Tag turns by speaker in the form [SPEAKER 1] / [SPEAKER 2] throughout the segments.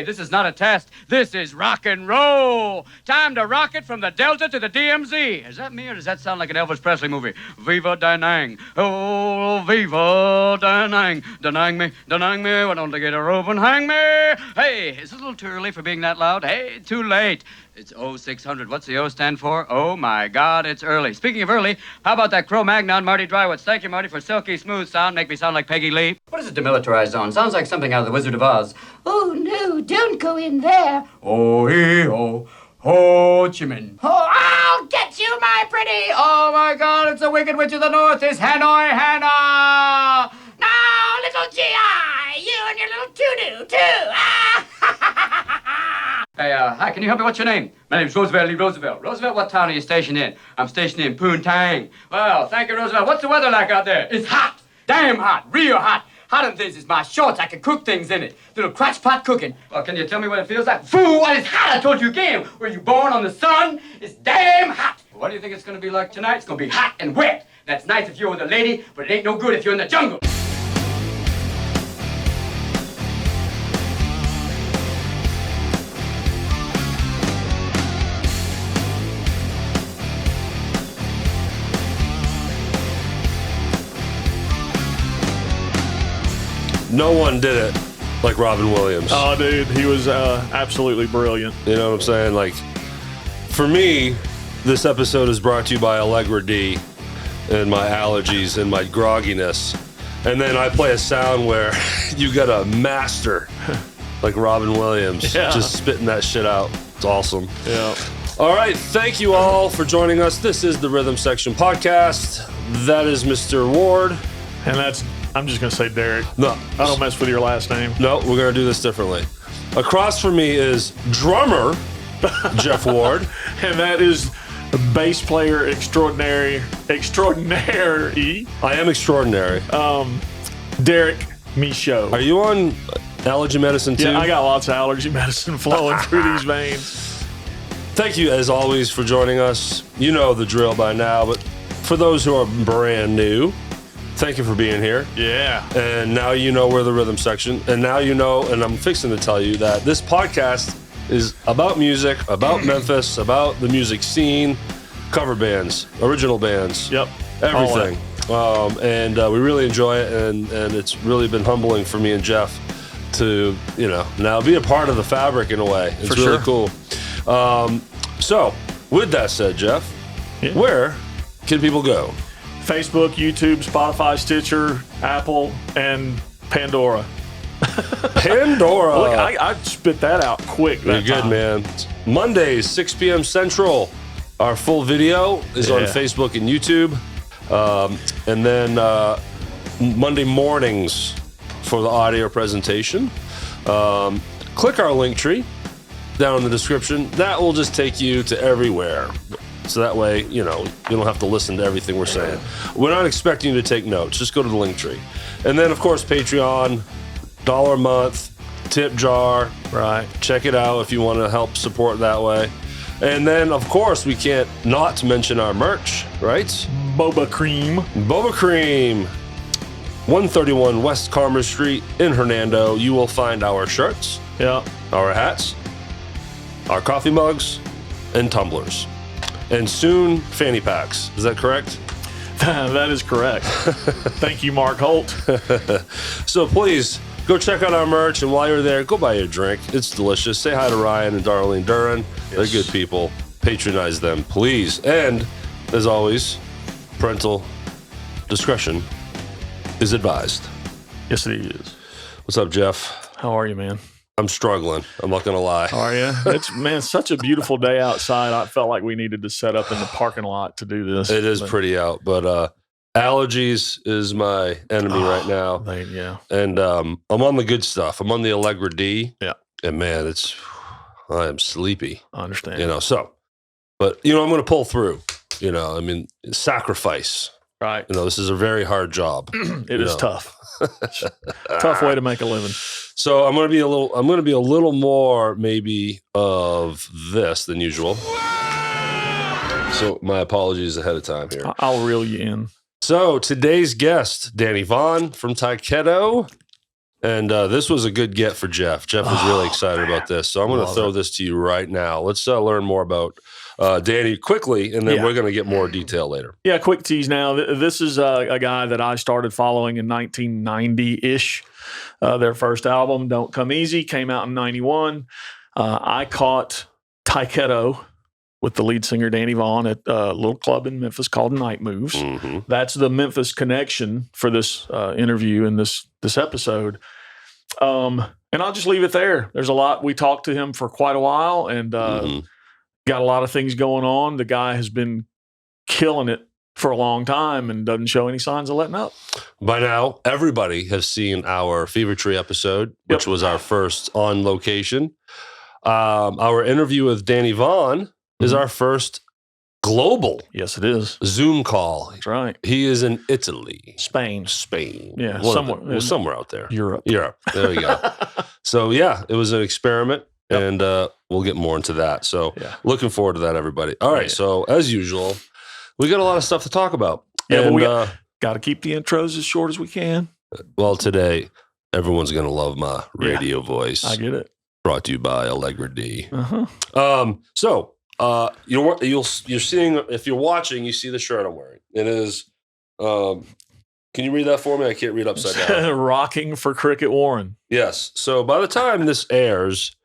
[SPEAKER 1] this is not a test. This is rock and roll. Time to rock it from the Delta to the DMZ. Is that me or does that sound like an Elvis Presley movie? Viva Danang. Oh, viva Danang. Danang me. Why don't they get a rope and hang me? Hey, is it a little too early for being that loud? Hey, too late. It's 0600. What's the O stand for? Oh, my God, it's early. Speaking of early, how about that Cro-Magnon, Marty Drywitz? Thank you, Marty, for silky smooth sound. Make me sound like Peggy Lee. What is a demilitarized zone? Sounds like something out of The Wizard of Oz.
[SPEAKER 2] Oh, no, don't go in there.
[SPEAKER 1] Oh-hee-ho, Ho Chi Minh.
[SPEAKER 2] Oh, I'll get you, my pretty.
[SPEAKER 1] Oh, my God, it's the Wicked Witch of the North. It's Hanoi Hannah.
[SPEAKER 2] Now, little G.I., you and your little to-do, too.
[SPEAKER 1] Hey, hi, can you help me? What's your name? My name's Roosevelt Lee Roosevelt. Roosevelt, what town are you stationed in? I'm stationed in Poontang. Well, thank you, Roosevelt. What's the weather like out there? It's hot. Damn hot. Real hot. Hot and this is my shorts. I can cook things in it. Little crotch pot cooking. Well, can you tell me what it feels like? Fool, what is hot? I told you again. Were you born on the sun? It's damn hot. What do you think it's going to be like tonight? It's going to be hot and wet. That's nice if you're with a lady, but it ain't no good if you're in the jungle.
[SPEAKER 3] No one did it like Robin Williams.
[SPEAKER 4] Oh, dude, he was absolutely brilliant.
[SPEAKER 3] You know what I'm saying? Like, for me, this episode is brought to you by Allegra D and my allergies and my grogginess. And then I play a sound where you got a master like Robin Williams just spitting that shit out. It's awesome.
[SPEAKER 4] Yeah.
[SPEAKER 3] All right. Thank you all for joining us. This is the Rhythm Section Podcast. That is Mr. Ward.
[SPEAKER 4] And I'm just going to say Derek.
[SPEAKER 3] No.
[SPEAKER 4] I don't mess with your last name.
[SPEAKER 3] No, we're going to do this differently. Across from me is drummer Jeff Ward.
[SPEAKER 4] And that is bass player extraordinary.
[SPEAKER 3] I am extraordinary.
[SPEAKER 4] Derek Michaud.
[SPEAKER 3] Are you on allergy medicine too?
[SPEAKER 4] Yeah, I got lots of allergy medicine flowing through these veins.
[SPEAKER 3] Thank you, as always, for joining us. You know the drill by now, but for those who are brand new, thank you for being here.
[SPEAKER 4] Yeah.
[SPEAKER 3] And now you know we're the Rhythm Section. And now you know, and I'm fixing to tell you that this podcast is about music, about Memphis, about the music scene, cover bands, original bands.
[SPEAKER 4] Yep.
[SPEAKER 3] Everything. And we really enjoy it. And it's really been humbling for me and Jeff to, now be a part of the fabric in a way. It's really cool. So with that said, Jeff, where can people go?
[SPEAKER 4] Facebook, YouTube, Spotify, Stitcher, Apple, and Pandora.
[SPEAKER 3] Pandora.
[SPEAKER 4] Look, I spit that out quick.
[SPEAKER 3] You're good, man. Mondays, 6 p.m. Central. Our full video is on Facebook and YouTube. And then Monday mornings for the audio presentation. Click our link tree down in the description. That will just take you to everywhere. So that way, you don't have to listen to everything we're saying. We're not expecting you to take notes. Just go to the link tree. And then, of course, Patreon, $1 a month, tip jar.
[SPEAKER 4] Right.
[SPEAKER 3] Check it out if you want to help support that way. And then, of course, we can't not mention our merch, right?
[SPEAKER 4] Boba Cream.
[SPEAKER 3] Boba Cream. 131 West Commerce Street in Hernando. You will find our shirts, our hats, our coffee mugs, and tumblers. And soon, fanny packs. Is that correct?
[SPEAKER 4] That is correct. Thank you, Mark Holt.
[SPEAKER 3] So please, go check out our merch. And while you're there, go buy a drink. It's delicious. Say hi to Ryan and Darlene Duran. They're good people. Patronize them, please. And, as always, parental discretion is advised.
[SPEAKER 4] Yes, it is.
[SPEAKER 3] What's up, Jeff?
[SPEAKER 4] How are you, man?
[SPEAKER 3] I'm struggling. I'm not going to lie.
[SPEAKER 4] Are you? It's such a beautiful day outside. I felt like we needed to set up in the parking lot to do this.
[SPEAKER 3] It is pretty out, but allergies is my enemy right now.
[SPEAKER 4] Yeah.
[SPEAKER 3] And I'm on the good stuff. I'm on the Allegra D.
[SPEAKER 4] Yeah.
[SPEAKER 3] And man, I am sleepy.
[SPEAKER 4] I understand.
[SPEAKER 3] But I'm going to pull through. Sacrifice.
[SPEAKER 4] Right.
[SPEAKER 3] This is a very hard job.
[SPEAKER 4] It is tough. Tough way to make a living.
[SPEAKER 3] So I'm going to be a little more maybe of this than usual. So my apologies ahead of time here.
[SPEAKER 4] I'll reel you in.
[SPEAKER 3] So today's guest, Danny Vaughn from Tyketto. And this was a good get for Jeff. Jeff was really excited about this. So I'm going to throw this to you right now. Let's learn more about Danny quickly, and then we're going to get more detail later.
[SPEAKER 4] Yeah, quick tease now. This is a guy that I started following in 1990-ish. Their first album, Don't Come Easy, came out in 91. I caught Tyketto with the lead singer Danny Vaughn at a little club in Memphis called Night Moves. Mm-hmm. That's the Memphis connection for this interview and this episode. And I'll just leave it there. There's a lot. We talked to him for quite a while and got a lot of things going on. The guy has been killing it for a long time and doesn't show any signs of letting up.
[SPEAKER 3] By now, everybody has seen our Fever Tree episode, which was our first on location. Our interview with Danny Vaughn is our first global.
[SPEAKER 4] Yes, it is.
[SPEAKER 3] Zoom call.
[SPEAKER 4] That's right.
[SPEAKER 3] He is in Italy.
[SPEAKER 4] Spain.
[SPEAKER 3] Yeah, somewhere out there.
[SPEAKER 4] Europe.
[SPEAKER 3] There we go. So, yeah, it was an experiment, and we'll get more into that. So, looking forward to that, everybody. All right, so as usual, we got a lot of stuff to talk about.
[SPEAKER 4] Yeah, and we got to keep the intros as short as we can.
[SPEAKER 3] Well, today, everyone's going to love my radio voice.
[SPEAKER 4] I get it.
[SPEAKER 3] Brought to you by Allegra D. So, you're seeing, if you're watching, you see the shirt I'm wearing. It is, can you read that for me? I can't read upside down.
[SPEAKER 4] Rocking for Cricket Warren.
[SPEAKER 3] Yes. So by the time this airs,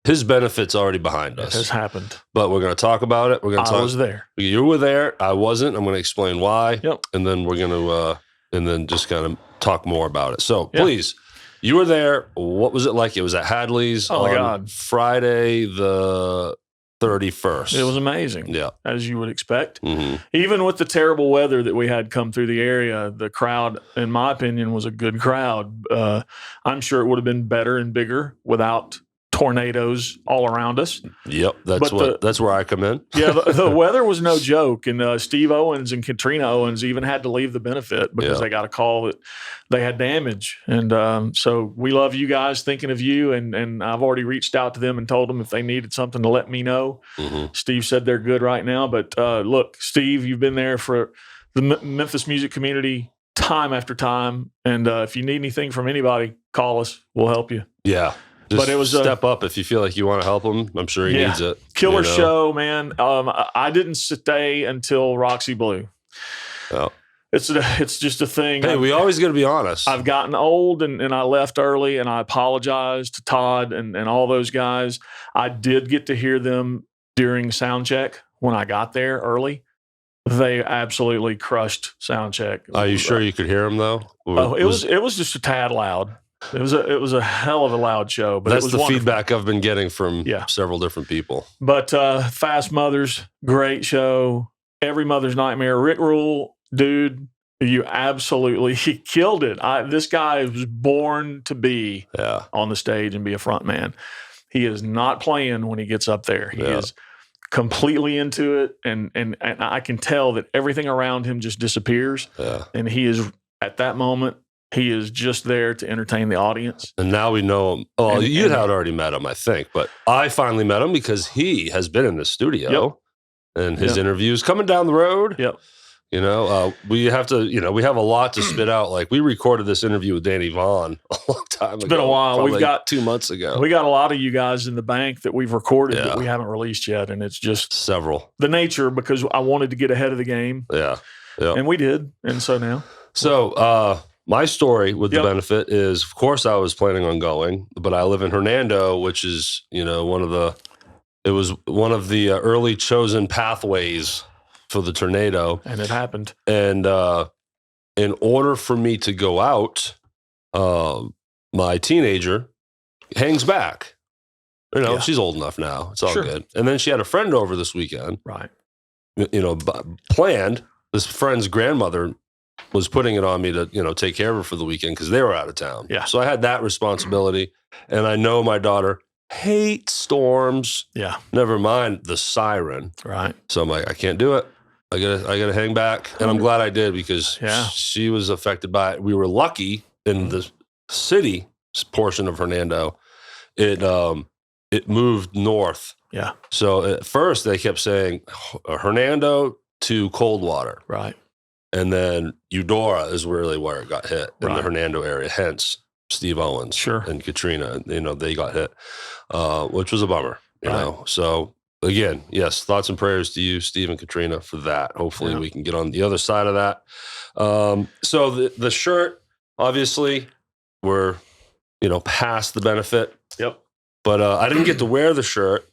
[SPEAKER 3] his benefit's already behind us.
[SPEAKER 4] It has happened.
[SPEAKER 3] But we're going to talk about it.
[SPEAKER 4] I was there.
[SPEAKER 3] You were there. I wasn't. I'm going to explain why.
[SPEAKER 4] Yep.
[SPEAKER 3] And then we're going to, and then just kind of talk more about it. So please, you were there. What was it like? It was at Hadley's on Friday the 31st.
[SPEAKER 4] It was amazing.
[SPEAKER 3] Yeah.
[SPEAKER 4] As you would expect. Mm-hmm. Even with the terrible weather that we had come through the area, the crowd, in my opinion, was a good crowd. I'm sure it would have been better and bigger without tornadoes all around us.
[SPEAKER 3] Yep, that's where I come in.
[SPEAKER 4] Yeah, the weather was no joke, and Steve Owens and Katrina Owens even had to leave the benefit because they got a call that they had damage. And so we love you guys, thinking of you, and I've already reached out to them and told them if they needed something to let me know. Mm-hmm. Steve said they're good right now, but look, Steve, you've been there for the Memphis music community time after time, and if you need anything from anybody, call us. We'll help you.
[SPEAKER 3] Yeah. But it was step up if you feel like you want to help him. I'm sure he needs it.
[SPEAKER 4] Killer show, man. I didn't stay until Roxy Blue.
[SPEAKER 3] Oh.
[SPEAKER 4] It's just a thing.
[SPEAKER 3] Hey, we always got to be honest.
[SPEAKER 4] I've gotten old and I left early, and I apologize to Todd and all those guys. I did get to hear them during sound check when I got there early. They absolutely crushed sound check.
[SPEAKER 3] Are you sure you could hear them though?
[SPEAKER 4] It was just a tad loud. It was a hell of a loud show, but
[SPEAKER 3] that's
[SPEAKER 4] it was
[SPEAKER 3] the
[SPEAKER 4] wonderful
[SPEAKER 3] feedback I've been getting from several different people.
[SPEAKER 4] But Fast Mothers, great show. Every Mother's Nightmare. Rick Rule, dude, you absolutely killed it. This guy was born to be on the stage and be a front man. He is not playing when he gets up there. He is completely into it, and I can tell that everything around him just disappears. Yeah. And he is, at that moment, he is just there to entertain the audience.
[SPEAKER 3] And now we know him. Oh, you had already met him, I think. But I finally met him because he has been in the studio. And his interviews coming down the road.
[SPEAKER 4] Yep.
[SPEAKER 3] You know, we have to, we have a lot to spit out. Like, we recorded this interview with Danny Vaughn a long time ago.
[SPEAKER 4] It's been a while. We've got
[SPEAKER 3] 2 months ago.
[SPEAKER 4] We got a lot of you guys in the bank that we've recorded that we haven't released yet. And it's just
[SPEAKER 3] several.
[SPEAKER 4] The nature, because I wanted to get ahead of the game.
[SPEAKER 3] Yeah.
[SPEAKER 4] And we did. And so now.
[SPEAKER 3] So, my story with the benefit is, of course, I was planning on going, but I live in Hernando, which is, one of the early chosen pathways for the tornado.
[SPEAKER 4] And it happened.
[SPEAKER 3] And in order for me to go out, my teenager hangs back. She's old enough now. It's all good. And then she had a friend over this weekend.
[SPEAKER 4] Right.
[SPEAKER 3] Planned. This friend's grandmother was putting it on me to, take care of her for the weekend because they were out of town.
[SPEAKER 4] Yeah.
[SPEAKER 3] So I had that responsibility. And I know my daughter hates storms.
[SPEAKER 4] Yeah.
[SPEAKER 3] Never mind the siren.
[SPEAKER 4] Right.
[SPEAKER 3] So I'm like, I can't do it. I gotta hang back. And I'm glad I did because she was affected by it. We were lucky in the city portion of Hernando. It moved north.
[SPEAKER 4] Yeah.
[SPEAKER 3] So at first they kept saying Hernando to Coldwater.
[SPEAKER 4] Right.
[SPEAKER 3] And then Eudora is really where it got hit in the Hernando area. Hence, Steve Owens
[SPEAKER 4] Sure.
[SPEAKER 3] and Katrina. They got hit, which was a bummer. You know, so again, yes, thoughts and prayers to you, Steve and Katrina, for that. Hopefully, we can get on the other side of that. So the shirt, obviously, we're past the benefit.
[SPEAKER 4] Yep.
[SPEAKER 3] But I didn't get to wear the shirt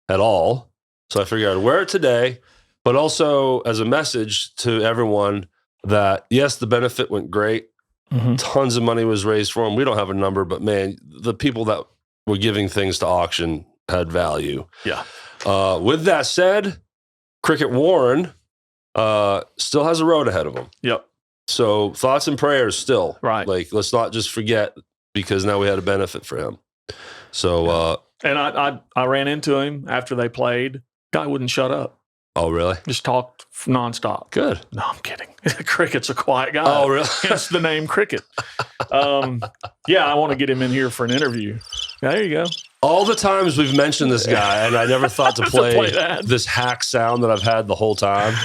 [SPEAKER 3] at all, so I figured I'd wear it today. But also as a message to everyone that yes, the benefit went great. Mm-hmm. Tons of money was raised for them. We don't have a number, but man, the people that were giving things to auction had value.
[SPEAKER 4] Yeah.
[SPEAKER 3] With that said, Cricket Warren still has a road ahead of him.
[SPEAKER 4] Yep.
[SPEAKER 3] So thoughts and prayers still.
[SPEAKER 4] Right.
[SPEAKER 3] Like, let's not just forget, because now we had a benefit for him. So,
[SPEAKER 4] and I ran into him after they played. Guy wouldn't shut up.
[SPEAKER 3] Oh, really?
[SPEAKER 4] Just talked nonstop.
[SPEAKER 3] Good.
[SPEAKER 4] No, I'm kidding. Cricket's a quiet guy.
[SPEAKER 3] Oh, really?
[SPEAKER 4] Hence the name Cricket. Yeah, I want to get him in here for an interview. There you go.
[SPEAKER 3] All the times we've mentioned this guy, and I never thought to play
[SPEAKER 4] that.
[SPEAKER 3] this hack sound that I've had the whole time.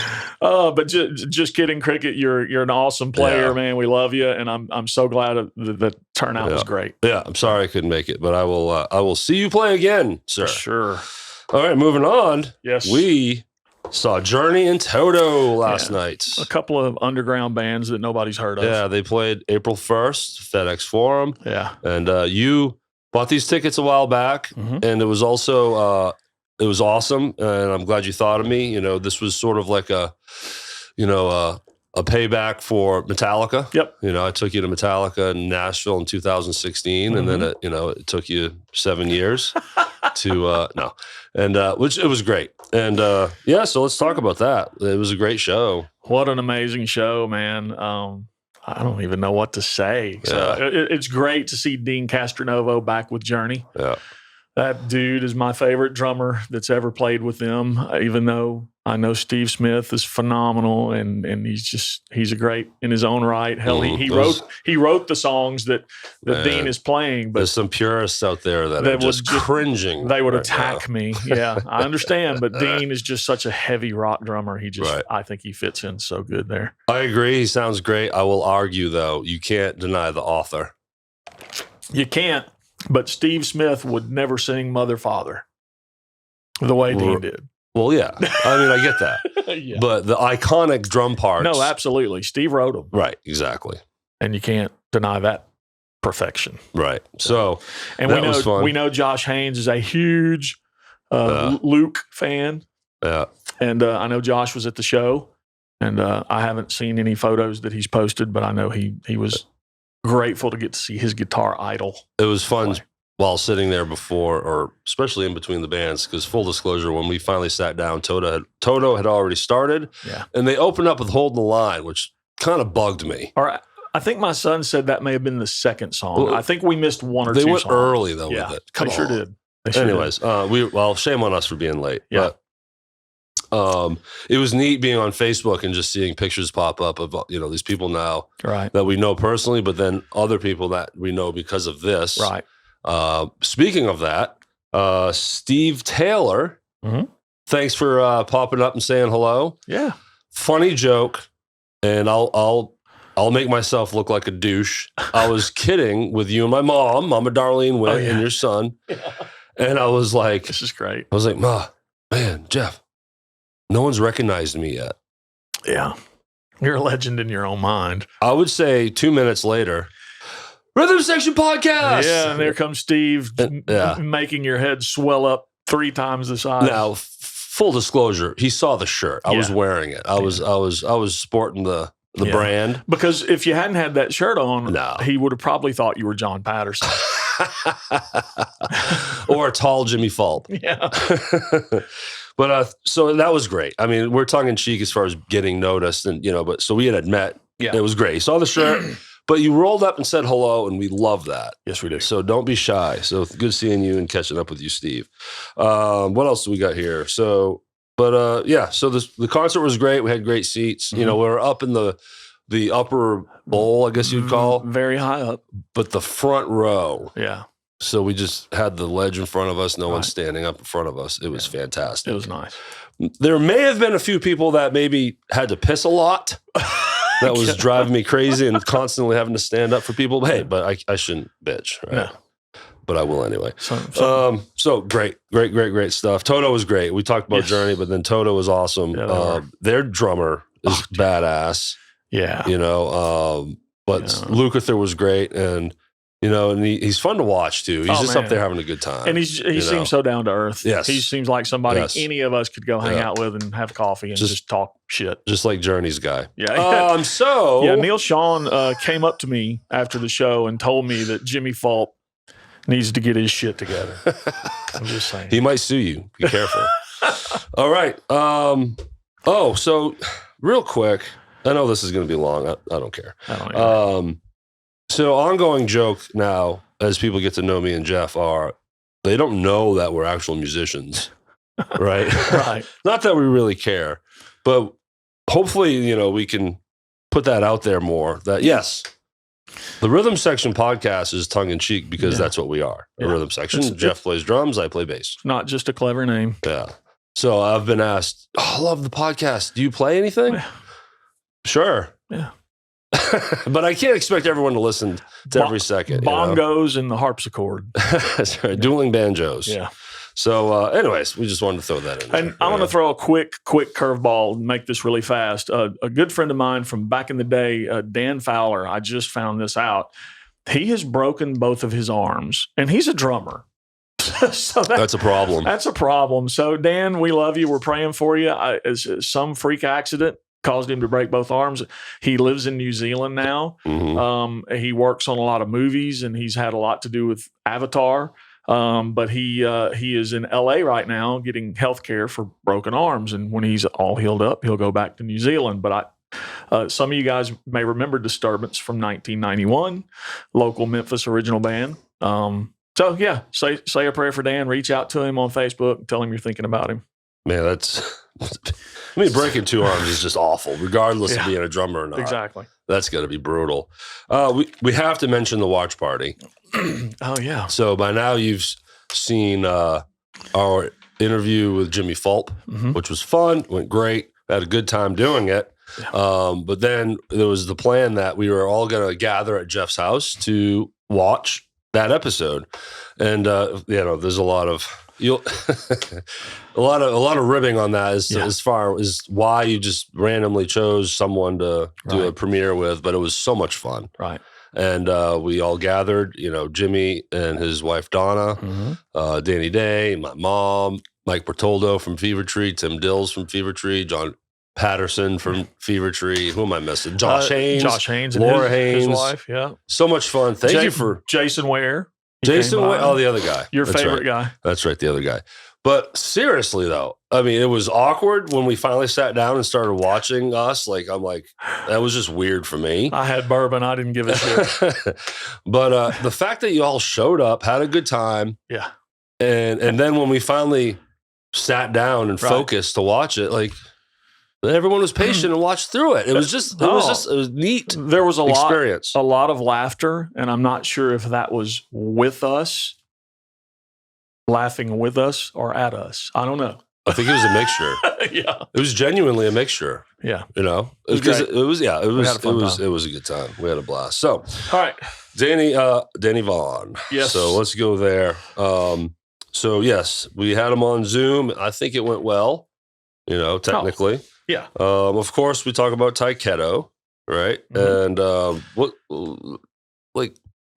[SPEAKER 4] But just kidding, Cricket. You're an awesome player, man. We love you, and I'm so glad the turnout was great.
[SPEAKER 3] Yeah, I'm sorry I couldn't make it, but I will see you play again, sir.
[SPEAKER 4] Sure.
[SPEAKER 3] All right, moving on.
[SPEAKER 4] Yes,
[SPEAKER 3] we saw Journey and Toto last night.
[SPEAKER 4] A couple of underground bands that nobody's heard of.
[SPEAKER 3] Yeah, they played April 1st, FedEx Forum.
[SPEAKER 4] Yeah.
[SPEAKER 3] And you bought these tickets a while back, and it was also it was awesome, and I'm glad you thought of me. This was sort of like a payback for Metallica.
[SPEAKER 4] Yep.
[SPEAKER 3] I took you to Metallica in Nashville in 2016, and then it took you 7 years to which it was great. And so let's talk about that. It was a great show.
[SPEAKER 4] What an amazing show, man. I don't even know what to say. So it's great to see Dean Castronovo back with Journey. Yeah. That dude is my favorite drummer that's ever played with them, even though I know Steve Smith is phenomenal and he's a great in his own right. Hell, he wrote the songs that Dean is playing. But
[SPEAKER 3] there's some purists out there that are just cringing.
[SPEAKER 4] They would attack me. Yeah, I understand. But Dean is just such a heavy rock drummer. I think he fits in so good there.
[SPEAKER 3] I agree. He sounds great. I will argue, though, you can't deny the author.
[SPEAKER 4] You can't. But Steve Smith would never sing Mother, Father the way Dean did.
[SPEAKER 3] Well, yeah. I mean, I get that. Yeah. But the iconic drum parts.
[SPEAKER 4] No, absolutely. Steve wrote them.
[SPEAKER 3] Right, exactly.
[SPEAKER 4] And you can't deny that perfection.
[SPEAKER 3] Right. So,
[SPEAKER 4] and we know Josh Haynes is a huge Luke fan. Yeah. And I know Josh was at the show. And I haven't seen any photos that he's posted, but I know he was grateful to get to see his guitar idol.
[SPEAKER 3] It was fun while sitting there before, or especially in between the bands, because full disclosure, when we finally sat down, Toto had already started, and they opened up with Holding the Line, which kind of bugged me.
[SPEAKER 4] All right. I think my son said that may have been the second song. I think we missed one or two songs.
[SPEAKER 3] They went early, though, with it.
[SPEAKER 4] They sure did.
[SPEAKER 3] Anyways, shame on us for being late. Yeah. But, it was neat being on Facebook and just seeing pictures pop up of these people now that we know personally, but then other people that we know because of this.
[SPEAKER 4] Right.
[SPEAKER 3] Speaking of that, Steve Taylor, thanks for popping up and saying hello.
[SPEAKER 4] Yeah.
[SPEAKER 3] Funny joke, and I'll make myself look like a douche. I was kidding with you and my mom, Mama Darlene Witt, and your son, and I was like,
[SPEAKER 4] "This is great."
[SPEAKER 3] I was like, "Ma, man, Jeff, no one's recognized me yet."
[SPEAKER 4] Yeah. You're a legend in your own mind.
[SPEAKER 3] I would say 2 minutes later, Rhythm Section Podcast.
[SPEAKER 4] Yeah, and there comes Steve making your head swell up 3 times the size.
[SPEAKER 3] Now, full disclosure, he saw the shirt. I was wearing it. I was sporting the brand.
[SPEAKER 4] Because if you hadn't had that shirt on, he would have probably thought you were John Patterson.
[SPEAKER 3] Or a tall Jimmy Falk.
[SPEAKER 4] Yeah.
[SPEAKER 3] But so that was great. I mean, we're tongue in cheek as far as getting noticed, and but so we had met. Yeah, it was great. He saw the shirt, but you rolled up and said hello, and we love that.
[SPEAKER 4] Yes, we do.
[SPEAKER 3] So don't be shy. So good seeing you and catching up with you, Steve. What else do we got here? So, but so the concert was great. We had great seats. We were up in the upper bowl, I guess you'd call,
[SPEAKER 4] very high up,
[SPEAKER 3] but the front row.
[SPEAKER 4] Yeah.
[SPEAKER 3] So we just had the ledge in front of us. No one's standing up in front of us. It was fantastic.
[SPEAKER 4] It was nice.
[SPEAKER 3] There may have been a few people that maybe had to piss a lot. that was driving me crazy and constantly having to stand up for people. But hey, but I shouldn't bitch, right? No. But I will anyway. So great stuff. Toto was great. We talked about Journey, but then Toto was awesome. Yeah, their drummer is badass. Yeah. You know, but Lukather was great, and you know, and he's fun to watch too. He's just up there having a good time.
[SPEAKER 4] And he seems so down to earth.
[SPEAKER 3] Yes.
[SPEAKER 4] He seems like somebody any of us could go hang out with and have coffee and just talk shit.
[SPEAKER 3] Just like Journey's guy.
[SPEAKER 4] Yeah.
[SPEAKER 3] So
[SPEAKER 4] Neil Sean came up to me after the show and told me that Jimmy Fulp needs to get his shit together. I'm just saying.
[SPEAKER 3] He might sue you. Be careful. All right. So real quick, I know this is going to be long. I don't care.
[SPEAKER 4] I don't
[SPEAKER 3] So ongoing joke now, as people get to know me and Jeff, they don't know that we're actual musicians, right?
[SPEAKER 4] Right.
[SPEAKER 3] Not that we really care, but hopefully, you know, we can put that out there more. That yes, the Rhythm Section podcast is tongue in cheek because that's what we are. A Rhythm Section. Jeff plays drums, I play bass.
[SPEAKER 4] Not just a clever name.
[SPEAKER 3] Yeah. So I've been asked, I love the podcast. Do you play anything? Sure.
[SPEAKER 4] Yeah.
[SPEAKER 3] But I can't expect everyone to listen to every second.
[SPEAKER 4] Bongos and the harpsichord.
[SPEAKER 3] That's right. Dueling banjos.
[SPEAKER 4] Yeah.
[SPEAKER 3] So, anyways, we just wanted to throw that in.
[SPEAKER 4] And I want to throw a quick curveball and make this really fast. A good friend of mine from back in the day, Dan Fowler, I just found this out. He has broken both of his arms, and he's a drummer. So
[SPEAKER 3] that's a problem.
[SPEAKER 4] That's a problem. So, Dan, we love you. We're praying for you. Some freak accident caused him to break both arms. He lives in New Zealand now. Mm-hmm. He works on a lot of movies, and he's had a lot to do with Avatar. But he is in LA right now getting health care for broken arms. And when he's all healed up, he'll go back to New Zealand. But some of you guys may remember Disturbance from 1991, local Memphis original band. So yeah, say a prayer for Dan, reach out to him on Facebook, tell him you're thinking about him.
[SPEAKER 3] Man, breaking two arms is just awful, regardless of being a drummer or not.
[SPEAKER 4] Exactly.
[SPEAKER 3] That's going to be brutal. We have to mention the watch party.
[SPEAKER 4] Oh, yeah.
[SPEAKER 3] So by now you've seen our interview with Jimmy Fulp, which was fun, went great, had a good time doing it. Yeah. But then there was the plan that we were all going to gather at Jeff's house to watch that episode. And, there's a lot of... a lot of ribbing on that as far as why you just randomly chose someone to do a premiere with, but it was so much fun.
[SPEAKER 4] Right.
[SPEAKER 3] And we all gathered, Jimmy and his wife Donna, Danny Day, my mom, Mike Bertoldo from Fever Tree, Tim Dills from Fever Tree, John Patterson from Fever Tree. Who am I missing? Josh Haynes, Laura Haynes,
[SPEAKER 4] his wife. Yeah.
[SPEAKER 3] So much fun. Thank you for
[SPEAKER 4] Jason Ware.
[SPEAKER 3] Jason, the other guy.
[SPEAKER 4] Your favorite guy.
[SPEAKER 3] That's right, the other guy. But seriously, though, I mean, it was awkward when we finally sat down and started watching us. I'm like, that was just weird for me.
[SPEAKER 4] I had bourbon. I didn't give a shit.
[SPEAKER 3] But the fact that you all showed up, had a good time.
[SPEAKER 4] Yeah.
[SPEAKER 3] And then when we finally sat down and focused to watch it, everyone was patient and watched through it. It was neat.
[SPEAKER 4] There was a
[SPEAKER 3] experience.
[SPEAKER 4] lot of laughter, and I'm not sure if that was with us, laughing with us or at us. I don't know.
[SPEAKER 3] I think it was a mixture.
[SPEAKER 4] Yeah,
[SPEAKER 3] it was genuinely a mixture.
[SPEAKER 4] Yeah,
[SPEAKER 3] it was a good time. We had a blast. So,
[SPEAKER 4] all right,
[SPEAKER 3] Danny Vaughn.
[SPEAKER 4] Yes.
[SPEAKER 3] So let's go there. So yes, we had him on Zoom. I think it went well. Technically.
[SPEAKER 4] Yeah.
[SPEAKER 3] Of course, we talk about Tyketto, right? Mm-hmm. And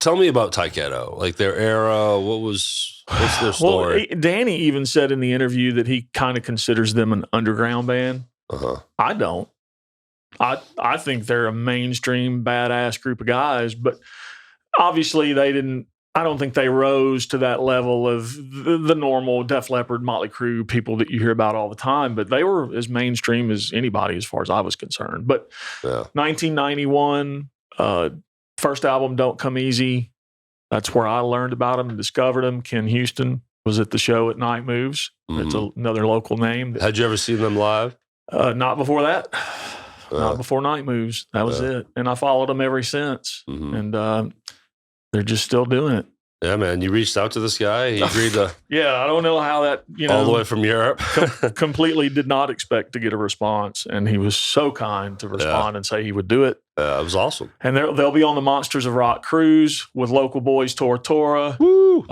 [SPEAKER 3] tell me about Tyketto, their era. What's their story?
[SPEAKER 4] Well, Danny even said in the interview that he kind of considers them an underground band. I don't. I think they're a mainstream badass group of guys, but obviously they didn't. I don't think they rose to that level of the normal Def Leppard, Motley Crue people that you hear about all the time, but they were as mainstream as anybody as far as I was concerned. But 1991, first album, Don't Come Easy. That's where I learned about them and discovered them. Ken Houston was at the show at Night Moves. It's another local name.
[SPEAKER 3] Had you ever seen them live?
[SPEAKER 4] Not before that. Not before Night Moves. That was it. And I followed them ever since. And they're just still doing it.
[SPEAKER 3] Yeah, man. You reached out to this guy. He agreed to.
[SPEAKER 4] Yeah, I don't know how that,
[SPEAKER 3] all the way from Europe.
[SPEAKER 4] Completely did not expect to get a response. And he was so kind to respond and say he would do it.
[SPEAKER 3] It was awesome.
[SPEAKER 4] And they'll be on the Monsters of Rock cruise with local boys Tora.
[SPEAKER 3] Woo!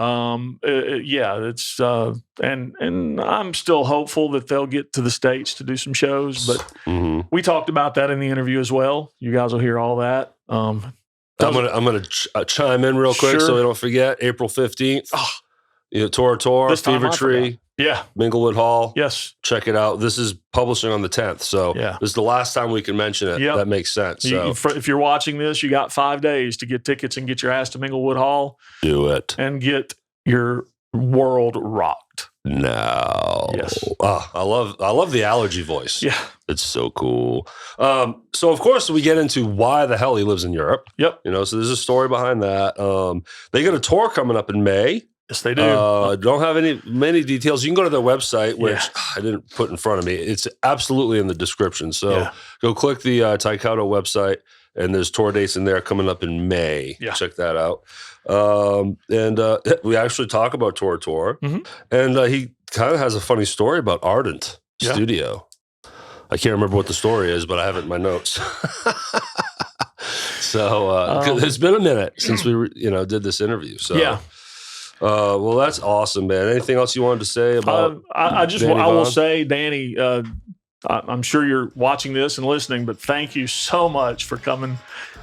[SPEAKER 4] It's and I'm still hopeful that they'll get to the States to do some shows. But we talked about that in the interview as well. You guys will hear all that. I'm gonna
[SPEAKER 3] chime in real quick so we don't forget. April 15th. Tora, Fever Tree.
[SPEAKER 4] Yeah.
[SPEAKER 3] Minglewood Hall.
[SPEAKER 4] Yes.
[SPEAKER 3] Check it out. This is publishing on the 10th. So this is the last time we can mention it. That makes sense. So
[SPEAKER 4] if you're watching this, you got 5 days to get tickets and get your ass to Minglewood Hall.
[SPEAKER 3] Do it.
[SPEAKER 4] And get your world rocked.
[SPEAKER 3] No.
[SPEAKER 4] Yes.
[SPEAKER 3] I love the allergy voice.
[SPEAKER 4] Yeah.
[SPEAKER 3] It's so cool. So of course we get into why the hell he lives in Europe.
[SPEAKER 4] Yep.
[SPEAKER 3] So there's a story behind that. They got a tour coming up in May.
[SPEAKER 4] Yes, they do.
[SPEAKER 3] Don't have many details. You can go to their website, which I didn't put in front of me. It's absolutely in the description. So go click the Tyketto website, and there's tour dates in there coming up in May.
[SPEAKER 4] Yeah.
[SPEAKER 3] Check that out. And we actually talk about Tour. And he kind of has a funny story about Ardent Studio. I can't remember what the story is, but I have it in my notes. So it's been a minute since we did this interview. So
[SPEAKER 4] yeah.
[SPEAKER 3] Well, that's awesome, man. Anything else you wanted to say about?
[SPEAKER 4] I will say, Danny, I'm sure you're watching this and listening, but thank you so much for coming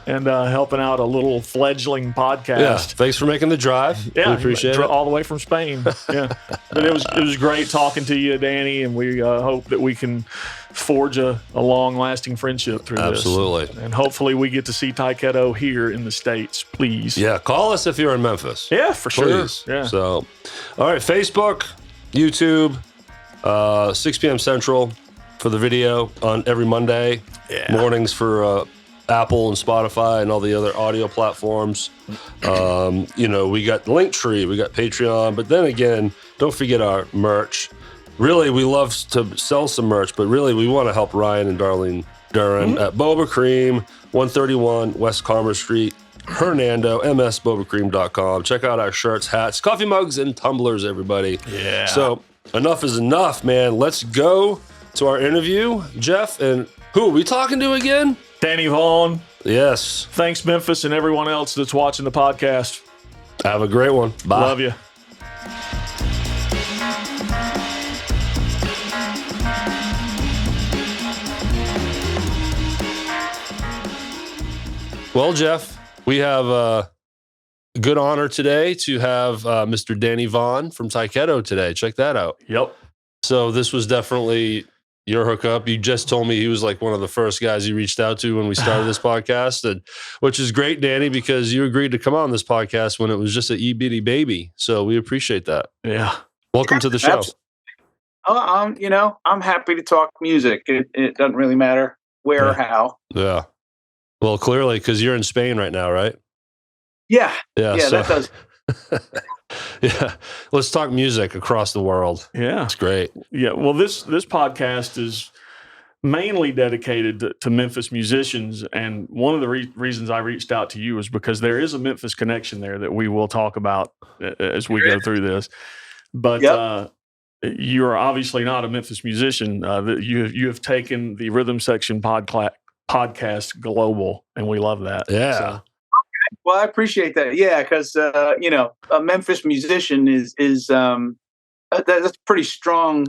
[SPEAKER 4] and helping out a little fledgling podcast.
[SPEAKER 3] Yeah, thanks for making the drive.
[SPEAKER 4] Yeah,
[SPEAKER 3] we appreciate it.
[SPEAKER 4] All the way from Spain. Yeah, but it was great talking to you, Danny, and we hope that we can forge a long-lasting friendship through this.
[SPEAKER 3] Absolutely.
[SPEAKER 4] And hopefully we get to see Tyketto here in the States, please.
[SPEAKER 3] Yeah, call us if you're in Memphis.
[SPEAKER 4] Yeah, for
[SPEAKER 3] please.
[SPEAKER 4] Sure. Yeah.
[SPEAKER 3] So, all right, Facebook, YouTube, 6 p.m. Central for the video on every Monday. Mornings for Apple and Spotify and all the other audio platforms. We got Linktree, we got Patreon, but then again, don't forget our merch. Really, we love to sell some merch, but really, we want to help Ryan and Darlene Duran at Boba Cream, 131 West Commerce Street, Hernando, msbobacream.com. Check out our shirts, hats, coffee mugs, and tumblers, everybody.
[SPEAKER 4] Yeah.
[SPEAKER 3] So, enough is enough, man. Let's go to our interview, Jeff. And who are we talking to again?
[SPEAKER 4] Danny Vaughn.
[SPEAKER 3] Yes.
[SPEAKER 4] Thanks, Memphis, and everyone else that's watching the podcast.
[SPEAKER 3] Have a great one. Bye.
[SPEAKER 4] Love you.
[SPEAKER 3] Well, Jeff, we have a good honor today to have Mr. Danny Vaughn from Tyketto today. Check that out.
[SPEAKER 4] Yep.
[SPEAKER 3] So this was definitely your hookup. You just told me he was like one of the first guys you reached out to when we started this podcast, and which is great, Danny, because you agreed to come on this podcast when it was just a itty baby. So we appreciate that.
[SPEAKER 4] Yeah.
[SPEAKER 3] Welcome to the show.
[SPEAKER 5] I'm happy to talk music. It doesn't really matter where or how.
[SPEAKER 3] Yeah. Well, clearly, because you're in Spain right now, right?
[SPEAKER 5] Yeah.
[SPEAKER 3] Yeah.
[SPEAKER 5] Yeah, that does.
[SPEAKER 3] Yeah. Let's talk music across the world.
[SPEAKER 4] Yeah.
[SPEAKER 3] It's great.
[SPEAKER 4] Yeah. Well, this podcast is mainly dedicated to Memphis musicians. And one of the reasons I reached out to you is because there is a Memphis connection there that we will talk about as we go through this. But you are obviously not a Memphis musician. You have taken the Rhythm Section podcast global, and we love that.
[SPEAKER 3] Yeah.
[SPEAKER 4] So.
[SPEAKER 5] Well, I appreciate that. Yeah, because a Memphis musician is that's a pretty strong,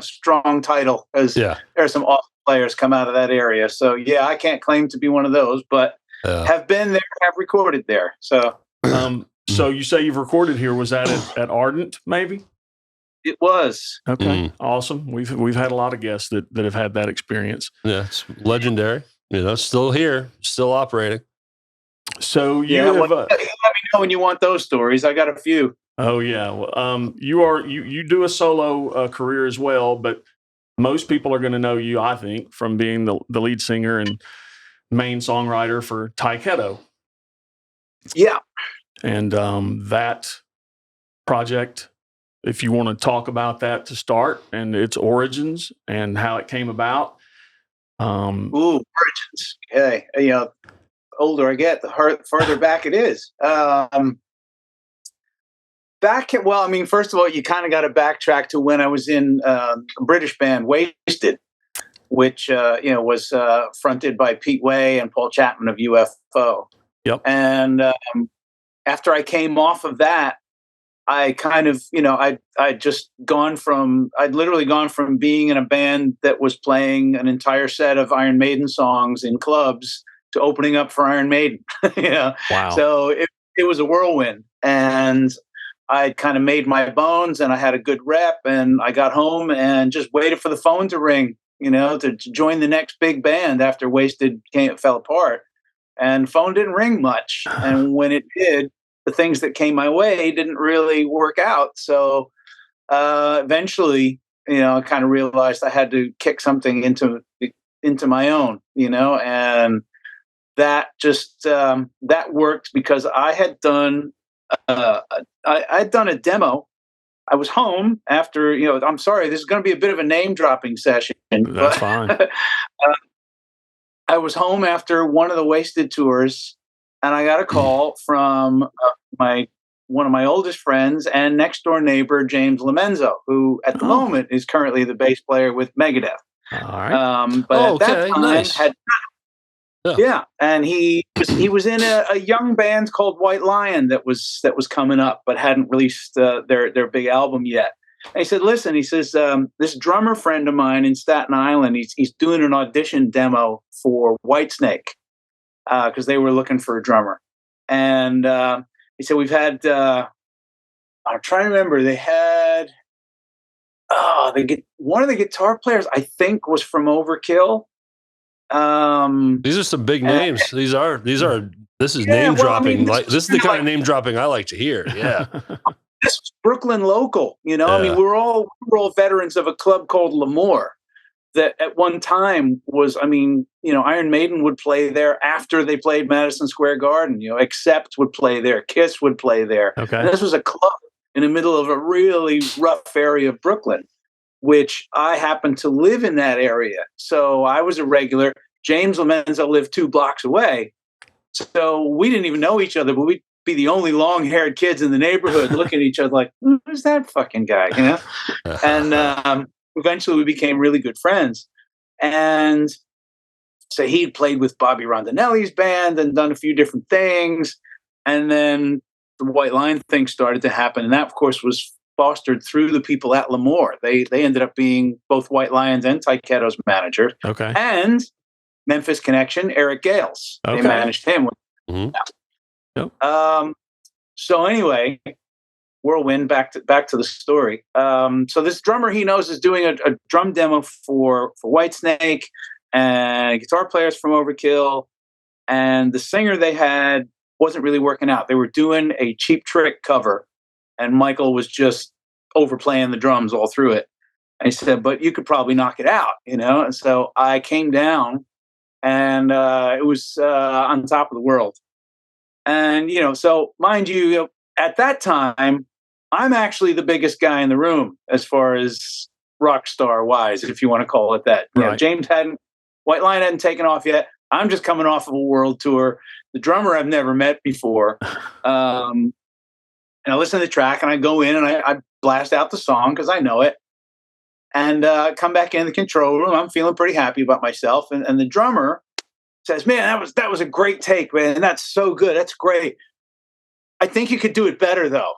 [SPEAKER 5] strong title. Because there are some awesome players come out of that area. So yeah, I can't claim to be one of those, but have been there, have recorded there. So,
[SPEAKER 4] so you say you've recorded here? Was that at Ardent? Maybe
[SPEAKER 5] it was.
[SPEAKER 4] Okay, awesome. We've had a lot of guests that have had that experience.
[SPEAKER 3] Yeah, it's legendary. Still here, still operating.
[SPEAKER 4] So
[SPEAKER 5] let me know when you want those stories. I got a few.
[SPEAKER 4] Oh yeah, well, you do a solo career as well, but most people are going to know you, I think, from being the lead singer and main songwriter for Tyketto.
[SPEAKER 5] Yeah,
[SPEAKER 4] and that project, if you want to talk about that to start and its origins and how it came about.
[SPEAKER 5] Origins. Hey, older I get, the further back it is. First of all, you kind of got to backtrack to when I was in a British band, Wasted. which was fronted by Pete Way and Paul Chapman of UFO.
[SPEAKER 4] Yep.
[SPEAKER 5] And after I came off of that, I kind of, I'd literally gone from being in a band that was playing an entire set of Iron Maiden songs in clubs to opening up for Iron Maiden.
[SPEAKER 4] Wow.
[SPEAKER 5] So it was a whirlwind, and I kind of made my bones, and I had a good rep, and I got home and just waited for the phone to ring, to join the next big band after Wasted fell apart. And phone didn't ring much. And when it did, the things that came my way didn't really work out. So eventually, I kind of realized I had to kick something into my own, and that just that worked because I had done I'd done a demo. I was home after, I'm sorry, this is going to be a bit of a name dropping session.
[SPEAKER 4] That's fine.
[SPEAKER 5] I was home after one of the Wasted tours, and I got a call from one of my oldest friends and next door neighbor, James Lomenzo, who at the moment is currently the bass player with Megadeth.
[SPEAKER 4] All right.
[SPEAKER 5] But at that time and he was in a young band called White Lion that was coming up, but hadn't released their big album yet. And he said, "Listen," he says, "this drummer friend of mine in Staten Island, he's doing an audition demo for Whitesnake because they were looking for a drummer." And he said, "We've had I'm trying to remember. They had one of the guitar players, I think, was from Overkill."
[SPEAKER 3] These are some big names. This is name dropping. This is the kind of name dropping I like to hear. Yeah.
[SPEAKER 5] This was Brooklyn local, I mean, we're all veterans of a club called L'Amour that at one time was, Iron Maiden would play there after they played Madison Square Garden, Accept would play there, Kiss would play there.
[SPEAKER 4] Okay.
[SPEAKER 5] And this was a club in the middle of a really rough area of Brooklyn, which I happened to live in that area. So I was a regular. James Lomenzo lived 2 blocks away. So we didn't even know each other, but we'd be the only long-haired kids in the neighborhood looking at each other like, who's that fucking guy, And eventually we became really good friends. And so he'd played with Bobby Rondinelli's band and done a few different things. And then the White Line thing started to happen. And that, of course, was fostered through the people at L'Amour. They ended up being both White Lions and Tyketto's managers.
[SPEAKER 4] Okay.
[SPEAKER 5] And Memphis connection, Eric Gales.
[SPEAKER 4] Okay.
[SPEAKER 5] They managed him.
[SPEAKER 3] Mm-hmm.
[SPEAKER 5] Yep. So anyway, whirlwind, back to the story. So this drummer he knows is doing a drum demo for Whitesnake and guitar players from Overkill. And the singer they had wasn't really working out. They were doing a Cheap Trick cover, and Michael was just overplaying the drums all through it. And he said, "But you could probably knock it out, And so I came down, and it was on top of the world. And, so mind you, at that time, I'm actually the biggest guy in the room as far as rock star wise, if you want to call it that.
[SPEAKER 4] Right.
[SPEAKER 5] White Line hadn't taken off yet. I'm just coming off of a world tour. The drummer I've never met before. And I listen to the track, and I go in and I blast out the song because I know it. And come back in the control room. I'm feeling pretty happy about myself. And the drummer says, "Man, that was a great take, man. That's so good. That's great. I think you could do it better, though."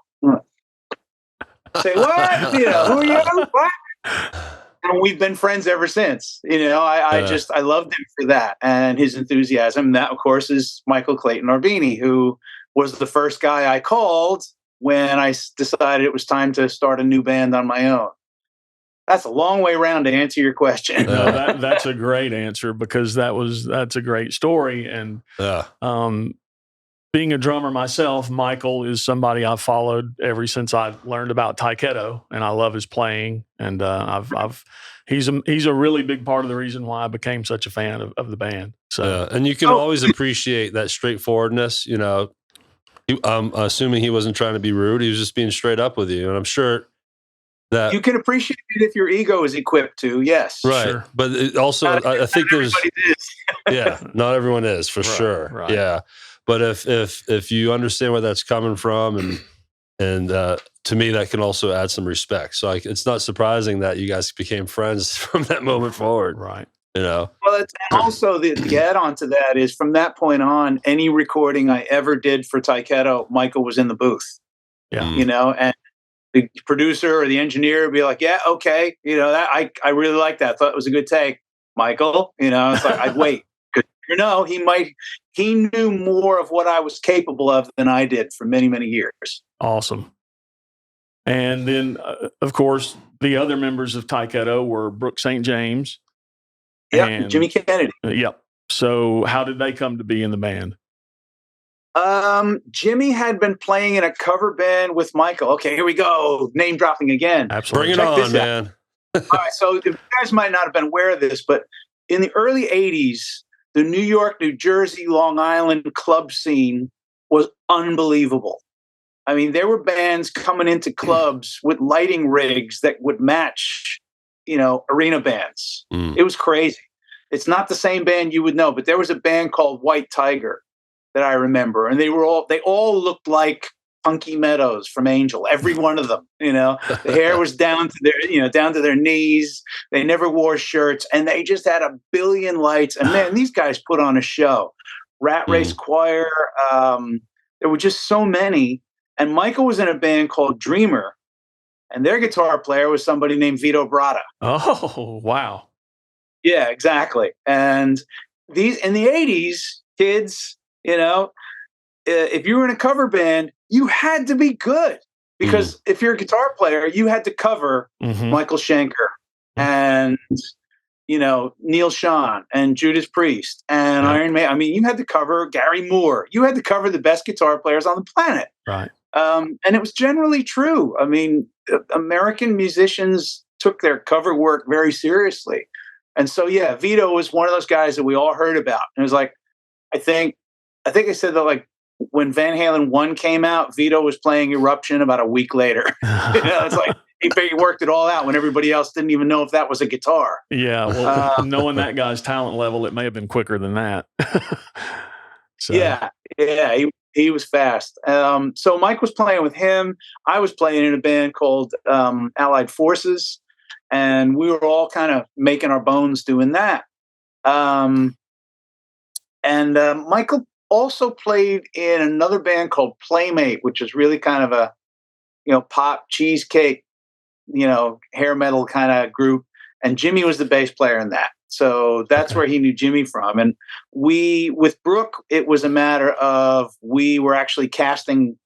[SPEAKER 5] Say, "What? Who are you? What?" And we've been friends ever since. I loved him for that and his enthusiasm. And that, of course, is Michael Clayton Orbini, who was the first guy I called when I decided it was time to start a new band on my own. That's a long way around to answer your question.
[SPEAKER 4] No, that's a great answer because that's a great story. And being a drummer myself, Michael is somebody I've followed ever since I learned about Tyketto, and I love his playing. And he's a really big part of the reason why I became such a fan of the band. So,
[SPEAKER 3] and you can always appreciate that straightforwardness. I'm assuming he wasn't trying to be rude; he was just being straight up with you, and I'm sure that
[SPEAKER 5] you can appreciate it if your ego is equipped to. Yes,
[SPEAKER 3] right.
[SPEAKER 4] Sure.
[SPEAKER 3] But I think there's not everyone is for sure.
[SPEAKER 4] Right.
[SPEAKER 3] Yeah, but if you understand where that's coming from, and to me that can also add some respect. So it's not surprising that you guys became friends from that moment forward.
[SPEAKER 4] Right.
[SPEAKER 3] Well,
[SPEAKER 5] and also the add-on to that is from that point on, any recording I ever did for Tyketto, Michael was in the booth.
[SPEAKER 4] Yeah.
[SPEAKER 5] And the producer or the engineer would be like, yeah, okay. That I really like that. Thought it was a good take, Michael. It's like, I'd wait. He knew more of what I was capable of than I did for many, many years.
[SPEAKER 4] Awesome. And then, of course, the other members of Tyketto were Brooke St. James.
[SPEAKER 5] Yeah, Jimmy Kennedy.
[SPEAKER 4] Yep. So how did they come to be in the band?
[SPEAKER 5] Jimmy had been playing in a cover band with Michael. Okay, here we go. Name dropping again.
[SPEAKER 4] Absolutely.
[SPEAKER 3] Bring it on, man.
[SPEAKER 5] All right, so you guys might not have been aware of this, but in the early 80s, the New York, New Jersey, Long Island club scene was unbelievable. I mean, there were bands coming into clubs with lighting rigs that would match, arena bands. It was crazy. It's not the same band you would know, but there was a band called White Tiger that I remember, and they all looked like Punky Meadows from Angel. Every one of them, the hair was down to their knees. They never wore shirts, and they just had a billion lights. And man, these guys put on a show. Rat Race Choir. There were just so many. And Michael was in a band called Dreamer, and their guitar player was somebody named Vito Bratta.
[SPEAKER 4] Oh, wow.
[SPEAKER 5] Yeah, exactly. And these in the 80s, kids, if you were in a cover band, you had to be good because if you're a guitar player, you had to cover Michael Schenker and Neil Schon and Judas Priest and Iron Maiden. I mean, you had to cover Gary Moore. You had to cover the best guitar players on the planet.
[SPEAKER 4] Right.
[SPEAKER 5] And it was generally true. I mean, American musicians took their cover work very seriously. And so, yeah, Vito was one of those guys that we all heard about. And it was like, I think I said that like when Van Halen 1 came out, Vito was playing Eruption about a week later. It's like he worked it all out when everybody else didn't even know if that was a guitar.
[SPEAKER 4] Yeah, well, knowing that guy's talent level, it may have been quicker than that. So.
[SPEAKER 5] Yeah, he was fast. So Mike was playing with him. I was playing in a band called Allied Forces, and we were all kind of making our bones doing that. And Michael also played in another band called Playmate, which is really kind of a pop cheesecake, hair metal kind of group. And Jimmy was the bass player in that. So that's where he knew Jimmy from. And with Brooke, it was a matter of we were actually casting,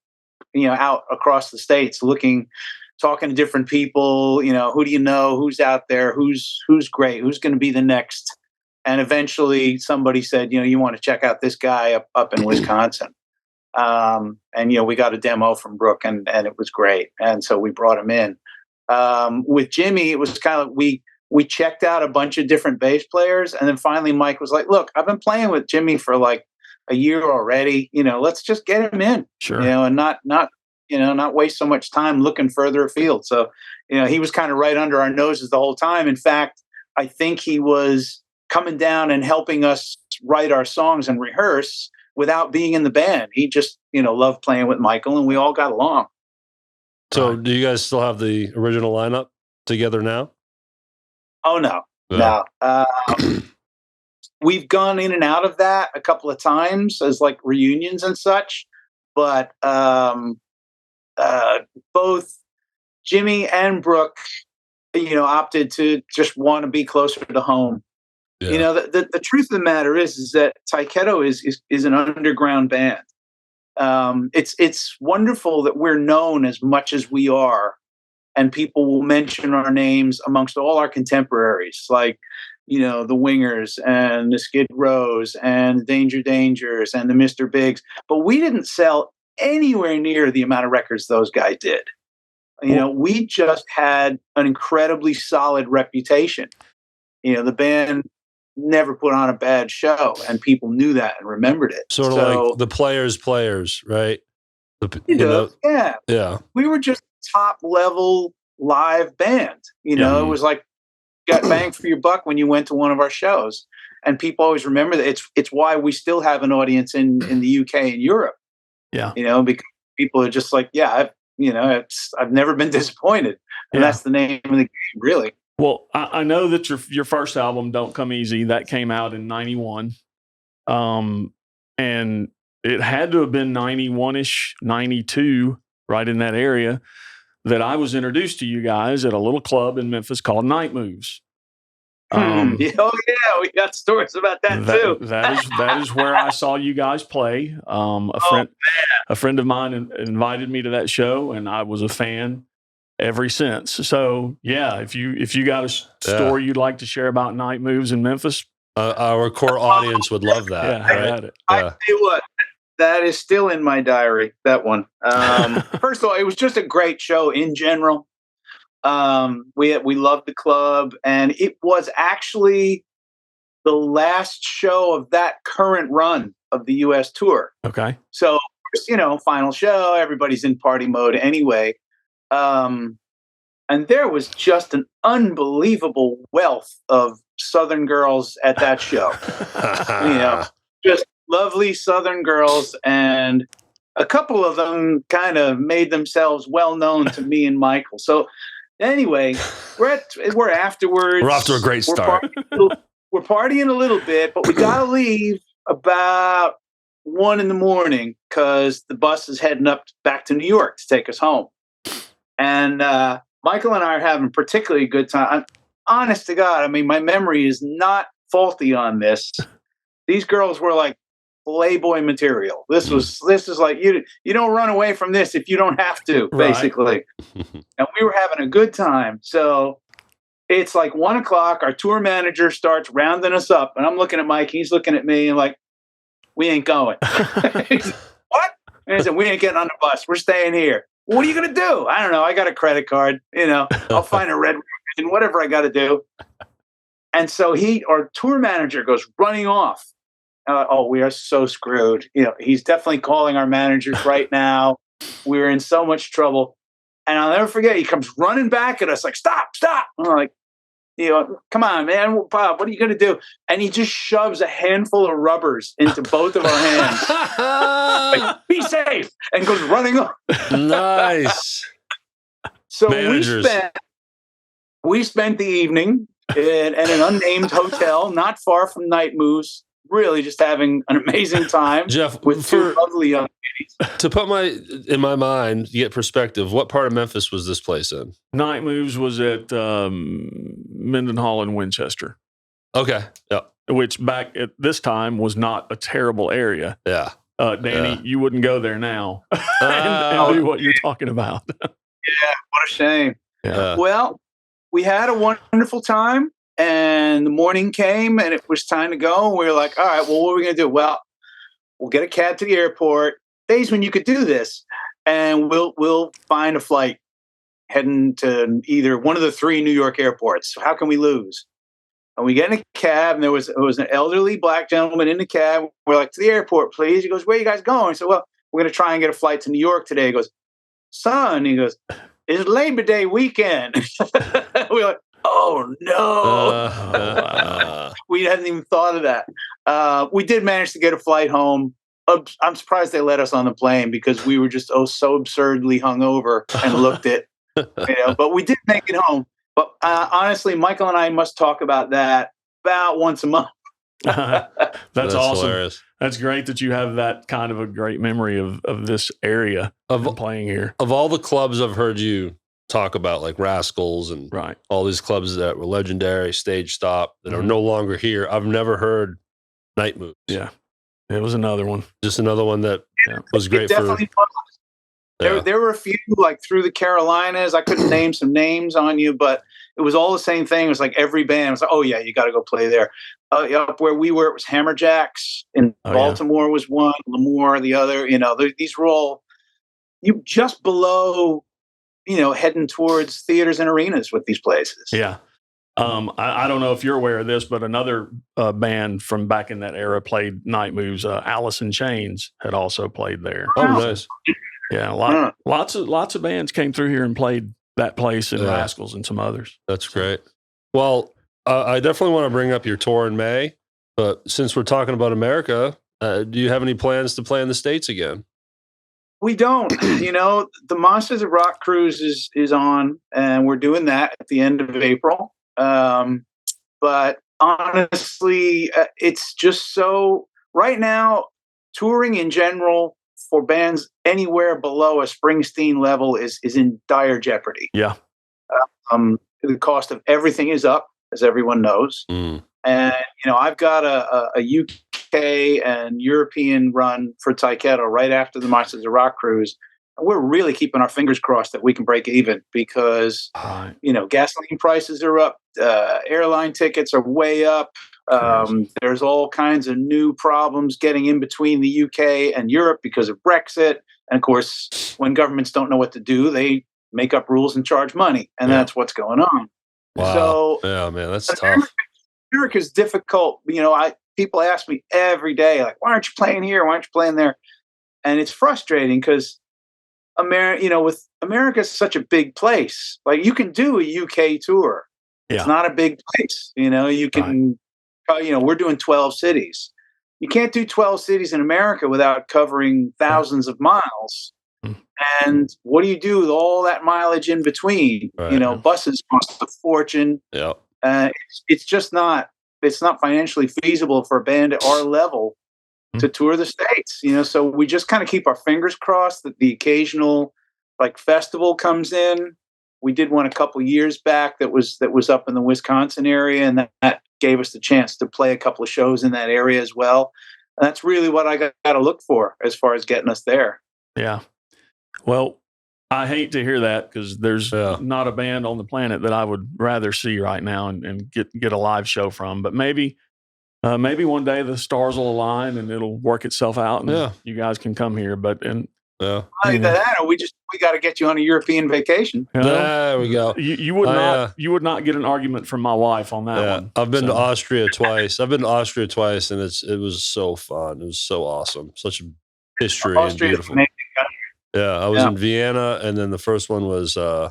[SPEAKER 5] out across the states, talking to different people, who do you know, who's out there, who's great, who's going to be the next. And eventually somebody said, you want to check out this guy up in Wisconsin. And, we got a demo from Brooke and it was great. And so we brought him in. With Jimmy, it was kind of, we checked out a bunch of different bass players. And then finally Mike was like, look, I've been playing with Jimmy for like a year already, let's just get him in,
[SPEAKER 4] sure.
[SPEAKER 5] And not waste so much time looking further afield. So, he was kind of right under our noses the whole time. In fact, I think he was coming down and helping us write our songs and rehearse without being in the band. He just, loved playing with Michael, and we all got along.
[SPEAKER 3] So do you guys still have the original lineup together now?
[SPEAKER 5] Oh, no. No. We've gone in and out of that a couple of times as like reunions and such, but both Jimmy and Brooke, opted to just want to be closer to home. Yeah. The truth of the matter is that Tyketto is an underground band. It's wonderful that we're known as much as we are, and people will mention our names amongst all our contemporaries, like, the Wingers and the Skid Rows and the Danger Dangers and the Mr. Bigs. But we didn't sell anywhere near the amount of records those guys did. We just had an incredibly solid reputation. The band never put on a bad show, and people knew that and remembered it.
[SPEAKER 3] Sort of like the players, right?
[SPEAKER 5] Yeah. We were just top level live band. It was like got bang for your buck when you went to one of our shows, and people always remember that. It's why we still have an audience in the UK and Europe. Yeah, because people are just like, I've never been disappointed, and that's the name of the game, really.
[SPEAKER 4] Well, I know that your first album, Don't Come Easy, that came out in 91. And it had to have been 91-ish, 92, right in that area, that I was introduced to you guys at a little club in Memphis called Night Moves.
[SPEAKER 5] Oh yeah, we got stories about that too.
[SPEAKER 4] That is where I saw you guys play. A friend of mine invited me to that show, and I was a fan ever since. So yeah, if you got a story you'd like to share about Night Moves in Memphis,
[SPEAKER 3] our core audience would love that.
[SPEAKER 4] Yeah, right?
[SPEAKER 5] I tell you what, that is still in my diary. That one. First of all, it was just a great show in general. We loved the club, and it was actually the last show of that current run of the U.S. tour.
[SPEAKER 4] Okay.
[SPEAKER 5] So, final show, everybody's in party mode anyway. And there was just an unbelievable wealth of Southern girls at that show. Just lovely Southern girls, and a couple of them kind of made themselves well known to me and Michael. So anyway, we're afterwards.
[SPEAKER 3] We're off to a great start.
[SPEAKER 5] We're partying a little bit, but we gotta leave about 1 a.m. because the bus is heading back to New York to take us home. And Michael and I are having a particularly good time. Honest to God, I mean, my memory is not faulty on this. These girls were like Playboy material. This is like you don't run away from this if you don't have to, basically. Right. And we were having a good time. So it's like 1 o'clock. Our tour manager starts rounding us up, and I'm looking at Mike. He's looking at me and like, we ain't going. What? And he said, we ain't getting on the bus. We're staying here. What are you gonna do? I don't know. I got a credit card. I'll find a red and whatever I got to do. And so our tour manager goes running off. We are so screwed. He's definitely calling our managers right now. We're in so much trouble. And I'll never forget, he comes running back at us like, stop. I'm like, come on, man, Bob, what are you going to do? And he just shoves a handful of rubbers into both of our hands. Like, be safe. And goes running off.
[SPEAKER 3] Nice.
[SPEAKER 5] So we spent the evening at an unnamed hotel not far from Night Moves, really just having an amazing time.
[SPEAKER 3] Jeff,
[SPEAKER 5] with two lovely young ladies.
[SPEAKER 3] To put in my mind, to get perspective, what part of Memphis was this place in?
[SPEAKER 4] Night Moves was at Mendenhall and Winchester.
[SPEAKER 3] Okay. Yeah.
[SPEAKER 4] Which back at this time was not a terrible area.
[SPEAKER 3] Yeah.
[SPEAKER 4] Danny, you wouldn't go there now and do what you're talking about.
[SPEAKER 5] Yeah, what a shame.
[SPEAKER 4] Yeah.
[SPEAKER 5] Well, we had a wonderful time, and the morning came, and it was time to go. And we were like, all right, well, what are we going to do? Well, we'll get a cab to the airport. Days when you could do this, and we'll find a flight heading to either one of the 3 New York airports. How can we lose? And we get in a cab, and there was an elderly black gentleman in the cab. We're like, to the airport, please. He goes, where are you guys going? I said, well, we're going to try and get a flight to New York today. He goes, son, he goes, it's Labor Day weekend. We're like, oh, no. We hadn't even thought of that. We did manage to get a flight home. I'm surprised they let us on the plane because we were just so absurdly hungover and looked it. But we did make it home. But honestly, Michael and I must talk about that about once a month.
[SPEAKER 4] That's awesome.
[SPEAKER 3] Hilarious.
[SPEAKER 4] That's great that you have that kind of a great memory of this area of playing here.
[SPEAKER 3] Of all the clubs I've heard you talk about, like Rascals and all these clubs that were legendary, Stage Stop, that are no longer here, I've never heard Night Moves.
[SPEAKER 4] Yeah. It was another one.
[SPEAKER 3] Just another one that was great for...
[SPEAKER 5] Was. There were a few, like through the Carolinas. I couldn't name some names on you, but it was all the same thing. It was like every band was like, oh, yeah, you got to go play there. Up where we were, it was Hammerjacks. In Baltimore was one, Lemoore the other. These were all just below, heading towards theaters and arenas with these places.
[SPEAKER 4] Yeah. I don't know if you're aware of this, but another band from back in that era played Night Moves. Alice in Chains had also played there.
[SPEAKER 3] Oh, nice.
[SPEAKER 4] Yeah, lots of bands came through here and played that place and Rascals and some others.
[SPEAKER 3] That's great. Well, I definitely want to bring up your tour in May, but since we're talking about America, do you have any plans to play in the States again?
[SPEAKER 5] We don't. The Monsters of Rock cruise is on, and we're doing that at the end of April. But honestly, it's just so right now, touring in general for bands anywhere below a Springsteen level is in dire jeopardy.
[SPEAKER 4] Yeah.
[SPEAKER 5] The cost of everything is up, as everyone knows.
[SPEAKER 3] Mm.
[SPEAKER 5] And, I've got a UK and European run for Tyketto right after the Masters of Rock cruise. And we're really keeping our fingers crossed that we can break even because, gasoline prices are up. Airline tickets are way up. There's all kinds of new problems getting in between the UK and Europe because of Brexit. And of course, when governments don't know what to do, they make up rules and charge money. And that's what's going on.
[SPEAKER 3] Wow.
[SPEAKER 5] So,
[SPEAKER 3] yeah, man, that's tough.
[SPEAKER 5] America's difficult. People ask me every day, like, why aren't you playing here? Why aren't you playing there? And it's frustrating because with America's such a big place. Like, you can do a UK tour. Yeah. It's not a big place. You can, we're doing 12 cities. You can't do 12 cities in America without covering thousands of miles. And what do you do with all that mileage in between? Right. Buses cost a fortune.
[SPEAKER 3] Yeah.
[SPEAKER 5] It's just not. It's not financially feasible for a band at our level to tour the States. So we just kind of keep our fingers crossed that the occasional festival comes in. We did one a couple years back that was up in the Wisconsin area, and that gave us the chance to play a couple of shows in that area as well. And that's really what I got to look for as far as getting us there.
[SPEAKER 4] Yeah. Well, I hate to hear that because there's not a band on the planet that I would rather see right now and get a live show from. But maybe one day the stars will align and it'll work itself out, and you guys can come here. But
[SPEAKER 5] we got to get you on a European vacation.
[SPEAKER 3] There we go.
[SPEAKER 4] You would not get an argument from my wife on that one.
[SPEAKER 3] I've been to Austria twice. And it was so fun. It was so awesome. Such a history and beautiful. Yeah, I was in Vienna, and then the first one was I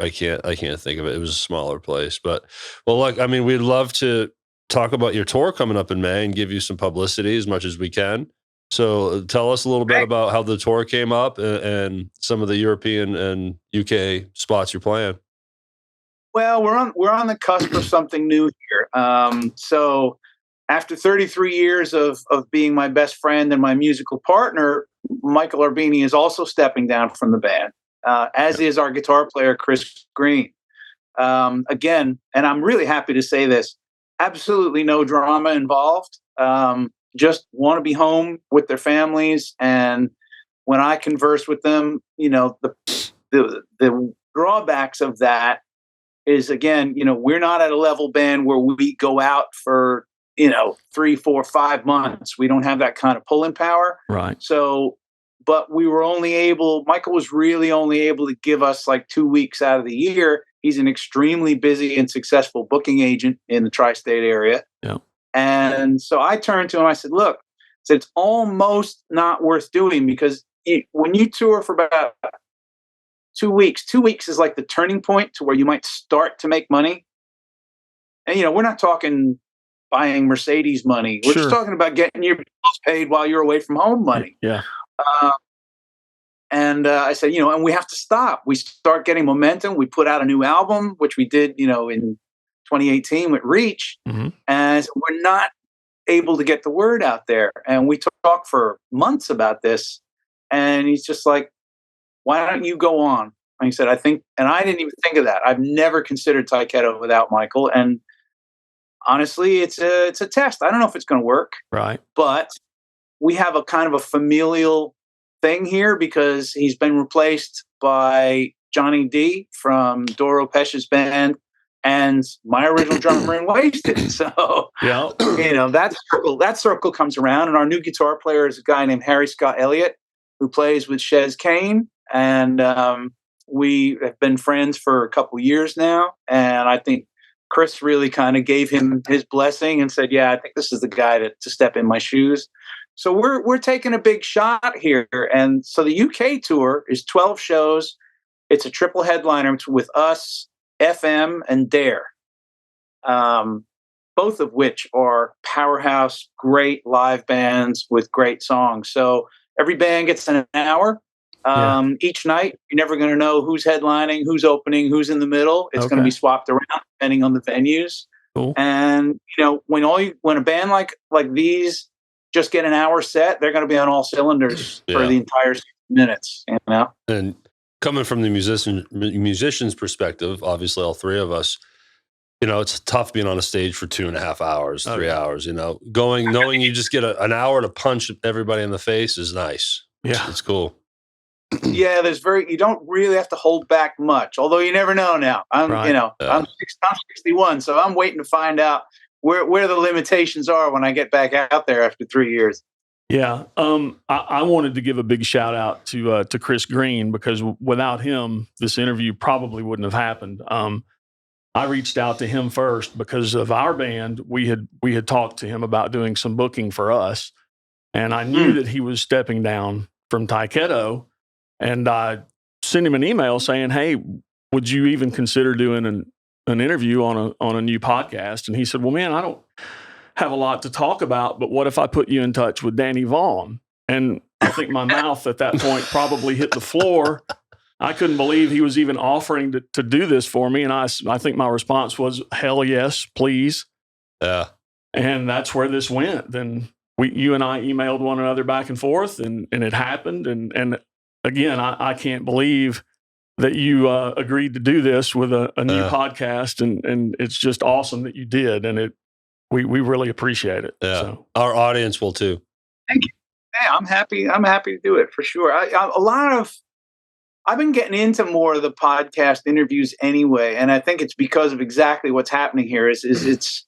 [SPEAKER 3] can't think of it. It was a smaller place, but we'd love to talk about your tour coming up in May and give you some publicity as much as we can. So tell us a little bit about how the tour came up and some of the European and UK spots you're playing.
[SPEAKER 5] Well, we're on the cusp of something new here. So after 33 years of being my best friend and my musical partner, Michael Arbini is also stepping down from the band, as is our guitar player, Chris Green. Again, and I'm really happy to say this, absolutely no drama involved. Just want to be home with their families. And when I converse with them, the drawbacks of that is, again, we're not at a level band where we go out for 3, 4, 5 months. We don't have that kind of pulling power.
[SPEAKER 4] Right.
[SPEAKER 5] So, but Michael was really only able to give us 2 weeks out of the year. He's an extremely busy and successful booking agent in the tri-state area.
[SPEAKER 4] Yeah.
[SPEAKER 5] And so I turned to him, I said, look, it's almost not worth doing because when you tour for about 2 weeks is like the turning point to where you might start to make money. And, we're not talking buying Mercedes money. We're just talking about getting your bills paid while you're away from home money.
[SPEAKER 4] Yeah.
[SPEAKER 5] And I said, and we have to stop. We start getting momentum. We put out a new album, which we did, in 2018 with Reach.
[SPEAKER 4] Mm-hmm.
[SPEAKER 5] And we're not able to get the word out there. And we talked for months about this. And he's just like, why don't you go on? And he said, I didn't even think of that. I've never considered Tyketto without Michael. And honestly, it's a test. I don't know if it's going to work.
[SPEAKER 4] Right.
[SPEAKER 5] But we have a kind of a familial thing here because he's been replaced by Johnny D from Doro Pesch's band and my original drummer in Wasted. So, that circle comes around. And our new guitar player is a guy named Harry Scott Elliott, who plays with Shez Kane. And we have been friends for a couple years now. And I think Chris really kind of gave him his blessing and said, I think this is the guy to step in my shoes. So we're taking a big shot here. And so the UK tour is 12 shows. It's a triple headliner with us, FM, and Dare, both of which are powerhouse, great live bands with great songs. So every band gets an hour. Each night, you're never going to know who's headlining, who's opening, who's in the middle. It's going to be swapped around depending on the venues.
[SPEAKER 4] Cool.
[SPEAKER 5] And when a band like these just get an hour set, they're going to be on all cylinders for the entire 6 minutes. You know.
[SPEAKER 3] And coming from the musician's perspective, obviously all three of us, you know, it's tough being on a stage for 2.5 hours, 3 hours. You know, knowing you just get an hour to punch everybody in the face is nice.
[SPEAKER 4] Yeah,
[SPEAKER 3] it's cool.
[SPEAKER 5] Yeah, you don't really have to hold back much. Although you never know now. I'm 61, so I'm waiting to find out where the limitations are when I get back out there after 3 years.
[SPEAKER 4] Yeah, I wanted to give a big shout out to Chris Green, because without him, this interview probably wouldn't have happened. I reached out to him first because of our band. We had talked to him about doing some booking for us, and I knew that he was stepping down from Tyketto, and I sent him an email saying, "Hey, would you even consider doing an interview on a new podcast?" And he said, "Well, man, I don't have a lot to talk about, but what if I put you in touch with Danny Vaughn?" And I think my mouth at that point probably hit the floor. I couldn't believe he was even offering to do this for me. And I think my response was, hell yes, please.
[SPEAKER 3] Yeah.
[SPEAKER 4] And that's where this went. Then you and I emailed one another back and forth, and it happened. And again, I can't believe that you agreed to do this with a new podcast. And it's just awesome that you did. And we really appreciate it.
[SPEAKER 3] Yeah.
[SPEAKER 4] So.
[SPEAKER 3] Our audience will too.
[SPEAKER 5] Thank you. Yeah, I'm happy. I'm happy to do it for sure. I've been getting into more of the podcast interviews anyway, and I think it's because of exactly what's happening here. Is it's,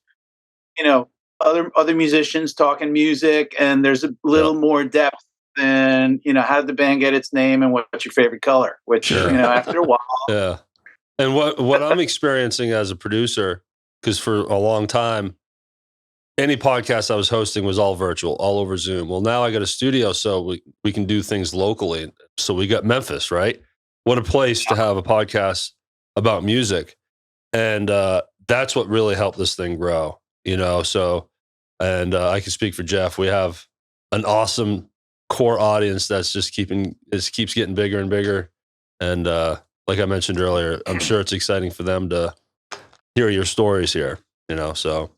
[SPEAKER 5] you know, other musicians talking music, and there's a little more depth than, you know, how did the band get its name and what's your favorite color? Which you know, after a while,
[SPEAKER 3] yeah. And what I'm experiencing as a producer, because for a long time, any podcast I was hosting was all virtual, all over Zoom. Well, now I got a studio, so we can do things locally. So we got Memphis, right? What a place to have a podcast about music. And that's what really helped this thing grow, you know? So, and I can speak for Jeff. We have an awesome core audience that's just keeps getting bigger and bigger. And like I mentioned earlier, I'm sure it's exciting for them to hear your stories here, you know? So,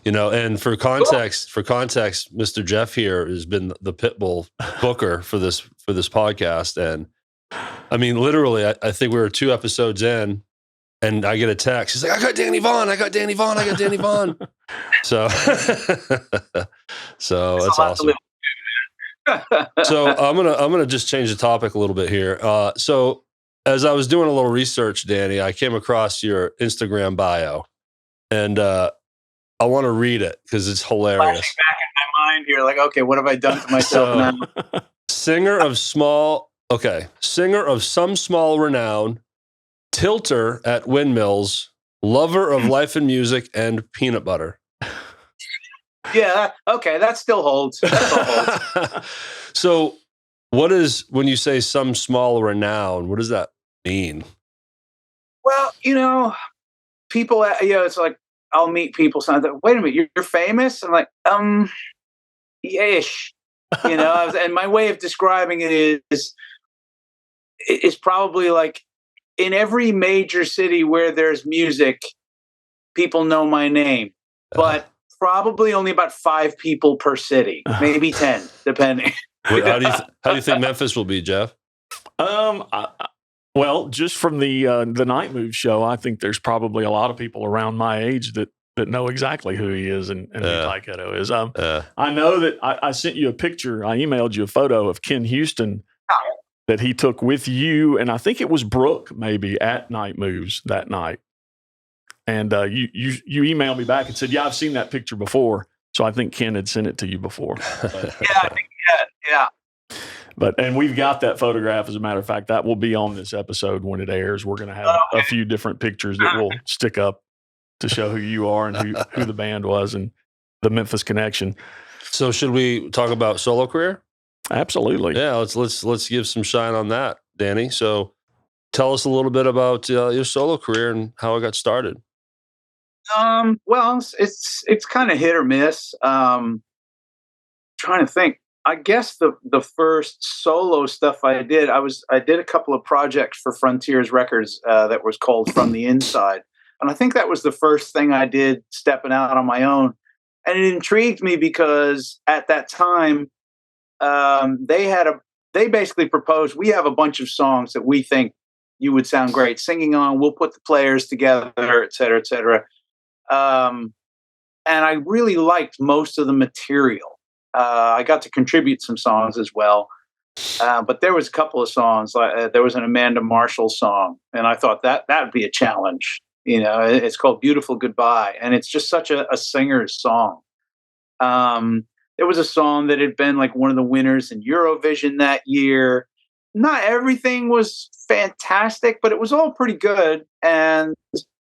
[SPEAKER 3] you know, and for context, Mr. Jeff here has been the Pitbull booker for this podcast. And I mean, literally, I think we were 2 episodes in, and I get a text. He's like, I got Danny Vaughn. So, so that's awesome. So I'm gonna just change the topic a little bit here. So as I was doing a little research, Danny, I came across your Instagram bio, and I want to read it because it's hilarious.
[SPEAKER 5] Flashing back in my mind here, like, okay, what have I done to myself now?
[SPEAKER 3] Singer of some small renown, tilter at windmills, lover of life and music, and peanut butter.
[SPEAKER 5] Yeah, okay, that still holds.
[SPEAKER 3] So, when you say some small renown, what does that mean?
[SPEAKER 5] Well, you know, people, you know, it's like, I'll meet people sometimes. Wait a minute, you're famous? I'm like, ish. You know, and my way of describing it is probably like, in every major city where there's music, people know my name, but probably only about 5 people per city, maybe 10, depending.
[SPEAKER 3] How do you think Memphis will be, Jeff?
[SPEAKER 4] Well, just from the Night Move show, I think there's probably a lot of people around my age that know exactly who he is and who Tyketto is. I know that I sent you a picture. I emailed you a photo of Ken Houston that he took with you, and I think it was Brooke maybe at Night Moves that night. And you emailed me back and said, "Yeah, I've seen that picture before." So I think Ken had sent it to you before.
[SPEAKER 5] Yeah, I think yeah.
[SPEAKER 4] And we've got that photograph. As a matter of fact, that will be on this episode when it airs. We're going to have a few different pictures that we'll stick up to show who you are and who the band was and the Memphis connection.
[SPEAKER 3] So should we talk about solo career?
[SPEAKER 4] Absolutely.
[SPEAKER 3] Yeah, let's give some shine on that, Danny. So tell us a little bit about your solo career and how it got started.
[SPEAKER 5] Well, it's kind of hit or miss. Trying to think. I guess the first solo stuff I did, I did a couple of projects for Frontiers Records that was called From the Inside, and I think that was the first thing I did stepping out on my own, and it intrigued me because at that time they basically proposed, we have a bunch of songs that we think you would sound great singing on. We'll put the players together, et cetera, et cetera. And I really liked most of the material. I got to contribute some songs as well. But there was a couple of songs. There was an Amanda Marshall song, and I thought that would be a challenge. You know, it's called Beautiful Goodbye, and it's just such a singer's song. There was a song that had been like one of the winners in Eurovision that year. Not everything was fantastic, but it was all pretty good. And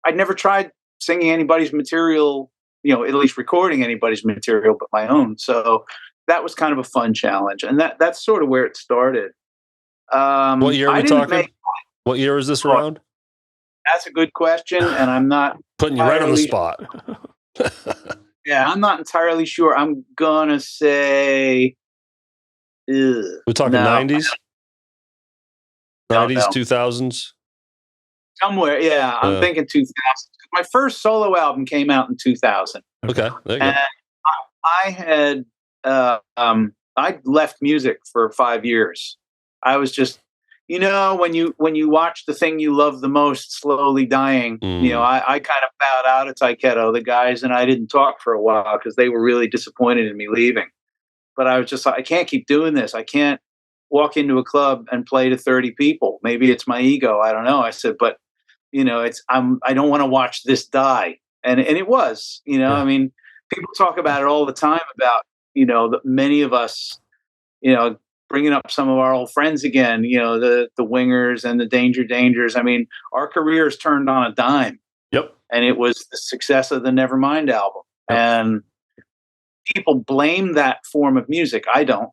[SPEAKER 5] I'd never tried singing anybody's material, you know, at least recording anybody's material but my own. So that was kind of a fun challenge. And that's sort of where it started.
[SPEAKER 3] What year are we talking? What year is this around?
[SPEAKER 5] That's a good question. And I'm not
[SPEAKER 3] putting you right on the spot.
[SPEAKER 5] Yeah, I'm not entirely sure. I'm going to say... We're
[SPEAKER 3] talking 90s? 90s, 2000s?
[SPEAKER 5] Somewhere, yeah. I'm thinking 2000. My first solo album came out in 2000.
[SPEAKER 3] Okay, there you go.
[SPEAKER 5] And I had... I left music for 5 years. I was just... You know, when you watch the thing you love the most slowly dying, you know, I kind of bowed out at Tyketto. The guys and I didn't talk for a while because they were really disappointed in me leaving. But I was just like, I can't keep doing this. I can't walk into a club and play to 30 people. Maybe it's my ego. I don't know. I said, but you know, I don't want to watch this die. And it was, you know, I mean, people talk about it all the time about, you know, many of us, you know, bringing up some of our old friends again, you know, the Wingers and the Dangers. I mean, our careers turned on a dime.
[SPEAKER 4] Yep.
[SPEAKER 5] And it was the success of the Nevermind album. Yep. And people blame that form of music. I don't.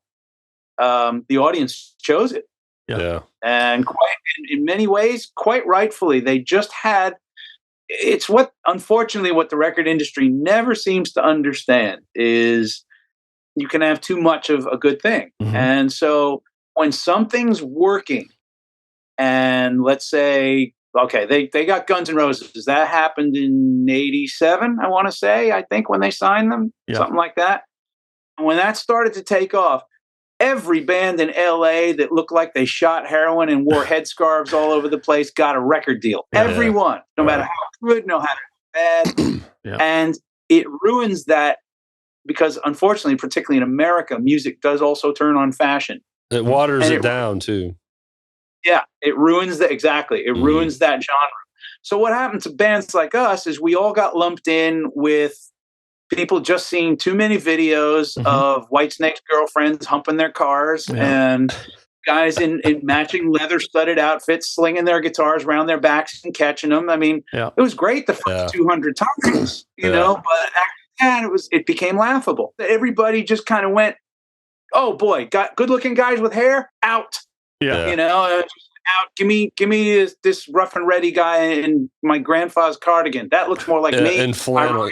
[SPEAKER 5] The audience chose it.
[SPEAKER 3] Yeah.
[SPEAKER 5] And in many ways, quite rightfully, they just had, it's unfortunately, what the record industry never seems to understand is you can have too much of a good thing. Mm-hmm. And so when something's working, and let's say, okay, they got Guns N' Roses. That happened in 87, I want to say, I think, when they signed them, something like that. And when that started to take off, every band in LA that looked like they shot heroin and wore headscarves all over the place got a record deal. Yeah. Everyone, no matter how good, no matter how bad. And it ruins that. Because unfortunately, particularly in America, music does also turn on fashion.
[SPEAKER 3] It waters it down too.
[SPEAKER 5] Yeah, it ruins that. Exactly. It ruins that genre. So what happened to bands like us is we all got lumped in with people just seeing too many videos of Whitesnake's girlfriends humping their cars and guys in matching leather-studded outfits slinging their guitars around their backs and catching them. I mean, it was great the first 200 times, you know, but and it became laughable. Everybody just kind of went, "Oh boy, got good-looking guys with hair out." Yeah, you know, out. Give me this rough and ready guy in my grandfather's cardigan. That looks more like me.
[SPEAKER 3] In flannel,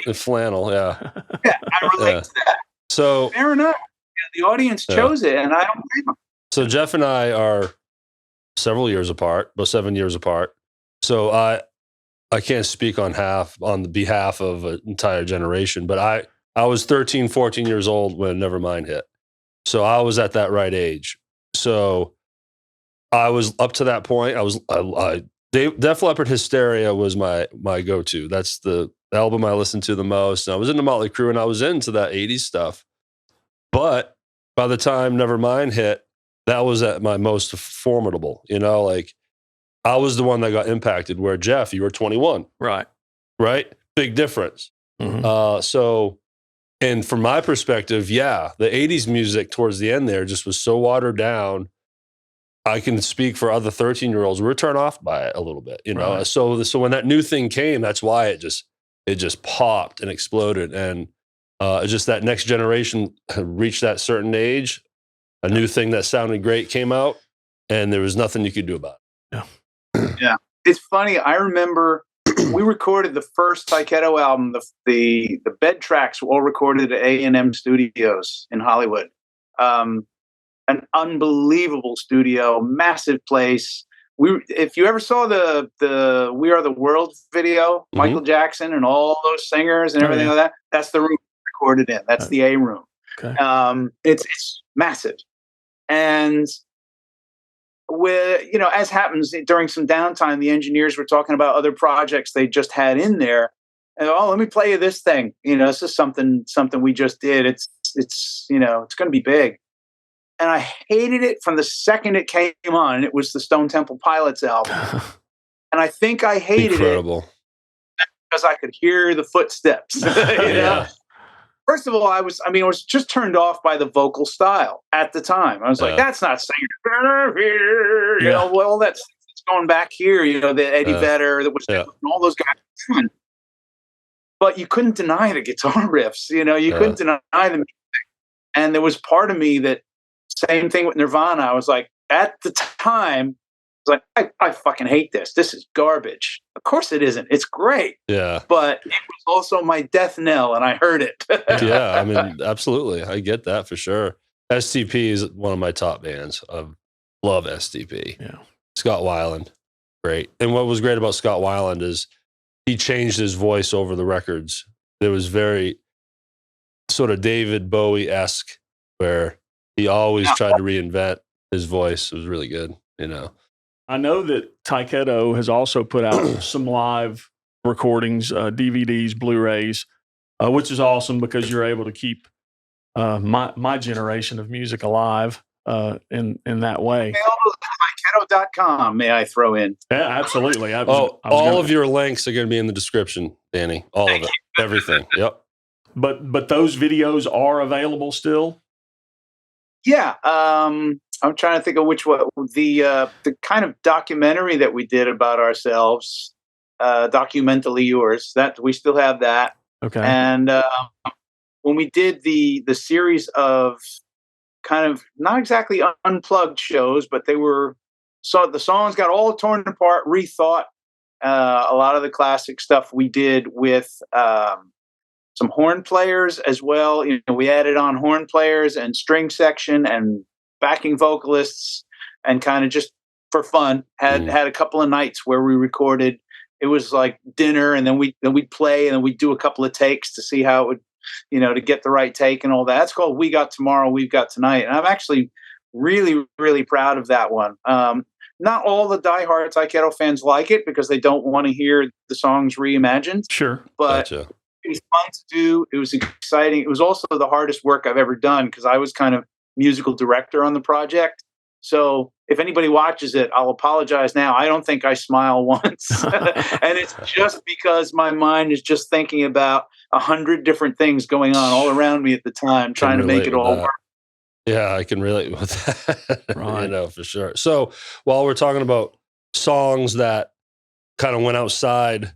[SPEAKER 3] yeah.
[SPEAKER 5] Yeah, I relate to that.
[SPEAKER 3] So
[SPEAKER 5] fair enough. Yeah, the audience chose it, and I don't blame them.
[SPEAKER 3] So Jeff and I are several years apart, about 7 years apart. So I can't speak on the behalf of an entire generation, but I was 13, 14 years old when Nevermind hit. So I was at that right age. So I was up to that point. Def Leppard Hysteria was my go-to. That's the album I listened to the most. And I was into Motley Crue and I was into that 80s stuff. But by the time Nevermind hit, that was at my most formidable, you know, like, I was the one that got impacted, where Jeff, you were 21.
[SPEAKER 4] Right.
[SPEAKER 3] Big difference. So, and from my perspective, the 80s music towards the end there just was so watered down. I can speak for other 13-year-olds. We were turned off by it a little bit, you know? Right. So when that new thing came, that's why it just popped and exploded. And just that next generation reached that certain age, a new thing that sounded great came out, and there was nothing you could do about it.
[SPEAKER 4] Yeah.
[SPEAKER 5] Yeah, it's funny. I remember we recorded the first Tyketto album. The bed tracks were all recorded at A&M Studios in Hollywood. an unbelievable studio, massive place. If you ever saw the We Are the World video, Michael Jackson and all those singers and everything like that, that's the room recorded in. That's the A room.
[SPEAKER 4] Okay.
[SPEAKER 5] It's massive. And as happens during some downtime, the engineers were talking about other projects they just had in there. And let me play you this thing. This is something we just did. It's going to be big. And I hated it from the second it came on. And it was the Stone Temple Pilots album. And I think I hated it because I could hear the footsteps. First of all, I was just turned off by the vocal style at the time. I was like, that's not singing here. Well, that's going back here, the Eddie Vedder, that was all those guys. But you couldn't deny the guitar riffs, you couldn't deny the music. And there was part of me that, same thing with Nirvana. I was like, at the time, I was like, I fucking hate this. This is garbage. Of course it isn't. It's great.
[SPEAKER 3] Yeah.
[SPEAKER 5] But it was also my death knell, and I heard it.
[SPEAKER 3] Yeah, I mean, absolutely. I get that for sure. STP is one of my top bands. I love STP.
[SPEAKER 4] Yeah.
[SPEAKER 3] Scott Weiland, great. And what was great about Scott Weiland is he changed his voice over the records. It was very sort of David Bowie-esque, where he always tried to reinvent his voice. It was really good,
[SPEAKER 4] I know that Tyketto has also put out some live recordings, DVDs, Blu-rays, which is awesome because you're able to keep my generation of music alive in that way.
[SPEAKER 5] Tyketto.com, may I throw in?
[SPEAKER 4] Yeah, absolutely.
[SPEAKER 3] All of your links are going to be in the description, Danny. All of it. Everything. Yep.
[SPEAKER 4] But those videos are available still?
[SPEAKER 5] Yeah. I'm trying to think of which one. The kind of documentary that we did about ourselves, Documentally Yours, that we still have that.
[SPEAKER 4] Okay.
[SPEAKER 5] And when we did the series of kind of not exactly unplugged shows, but the songs got all torn apart, rethought. A lot of the classic stuff we did with some horn players as well. We added on horn players and string section and backing vocalists, and kind of just for fun had a couple of nights where we recorded. It was like dinner, and then we'd play, and then we'd do a couple of takes to see how it would, to get the right take and all that. That's called We Got Tomorrow, We've Got Tonight. And I'm actually really, really proud of that one. Not all the diehard Tyketto fans like it because they don't want to hear the songs reimagined.
[SPEAKER 4] Sure.
[SPEAKER 5] But
[SPEAKER 3] gotcha.
[SPEAKER 5] It was fun to do. It was exciting. It was also the hardest work I've ever done because I was kind of musical director on the project. So if anybody watches it, I'll apologize now. I don't think I smile once. And it's just because my mind is just thinking about 100 different things going on all around me at the time, trying to make it all work.
[SPEAKER 3] Yeah, I can relate with that.
[SPEAKER 4] Right.
[SPEAKER 3] For sure. So while we're talking about songs that kind of went outside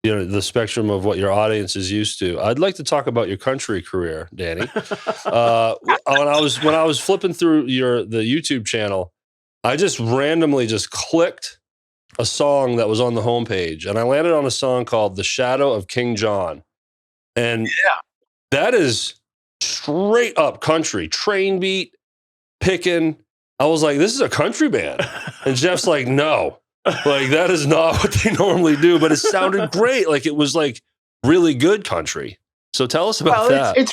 [SPEAKER 3] the spectrum of what your audience is used to, I'd like to talk about your country career, Danny. When I was flipping through the YouTube channel, I just randomly clicked a song that was on the homepage, and I landed on a song called "The Shadow of King John," and that is straight up country, train beat, picking. I was like, "This is a country band," and Jeff's like, "No." Like, that is not what they normally do, but it sounded great. Like, it was like really good country. So tell us about that.
[SPEAKER 5] It's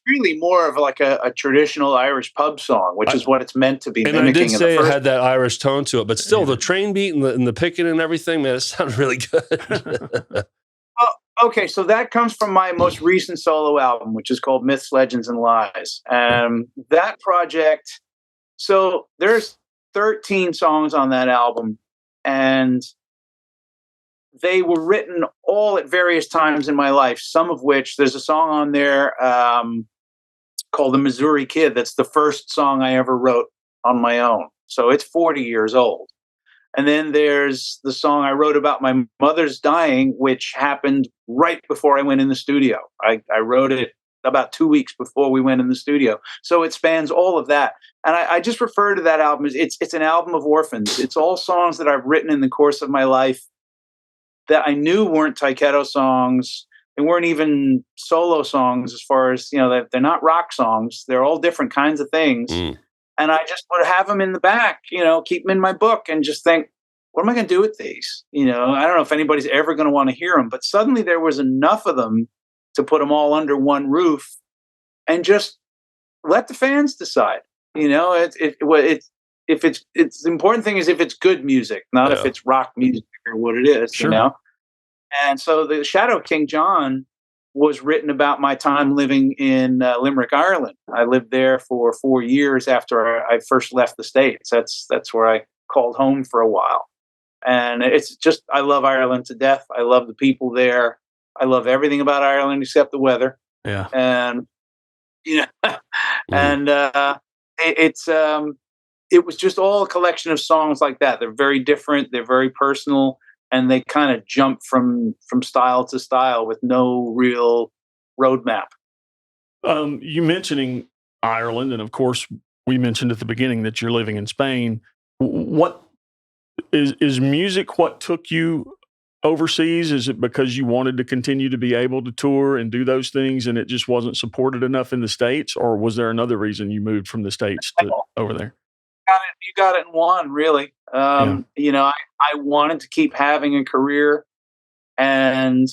[SPEAKER 5] really more of like a traditional Irish pub song, which is what it's meant to be.
[SPEAKER 3] And I did say it had that Irish tone to it, but still the train beat and the picking and everything, man, it sounded really good.
[SPEAKER 5] Okay, so that comes from my most recent solo album, which is called Myths, Legends, and Lies. That project, so there's 13 songs on that album, and they were written all at various times in my life, some of which there's a song on there called The Missouri Kid. That's the first song I ever wrote on my own. So it's 40 years old. And then there's the song I wrote about my mother's dying, which happened right before I went in the studio. I wrote it about 2 weeks before we went in the studio. So it spans all of that. And I just refer to that album as it's an album of orphans. It's all songs that I've written in the course of my life that I knew weren't Tyketto songs, they weren't even solo songs as far as, they're not rock songs. They're all different kinds of things. And I just would have them in the back, keep them in my book and just think, what am I going to do with these? I don't know if anybody's ever going to want to hear them, but suddenly there was enough of them to put them all under one roof and just let the fans decide. The important thing is if it's good music, not if it's rock music or what it is, And so the Shadow King John was written about my time living in Limerick, Ireland. I lived there for 4 years after I first left the States. That's where I called home for a while. And it's just, I love Ireland to death. I love the people there. I love everything about Ireland except the weather.
[SPEAKER 4] Yeah.
[SPEAKER 5] And, and it was just all a collection of songs like that. They're very different. They're very personal. And they kind of jump from style to style with no real roadmap.
[SPEAKER 4] You mentioning Ireland, and of course, we mentioned at the beginning that you're living in Spain. What is music? What took you overseas? Is it because you wanted to continue to be able to tour and do those things, and it just wasn't supported enough in the States, or was there another reason you moved from the States to over there?
[SPEAKER 5] You got it in one, really. I wanted to keep having a career, and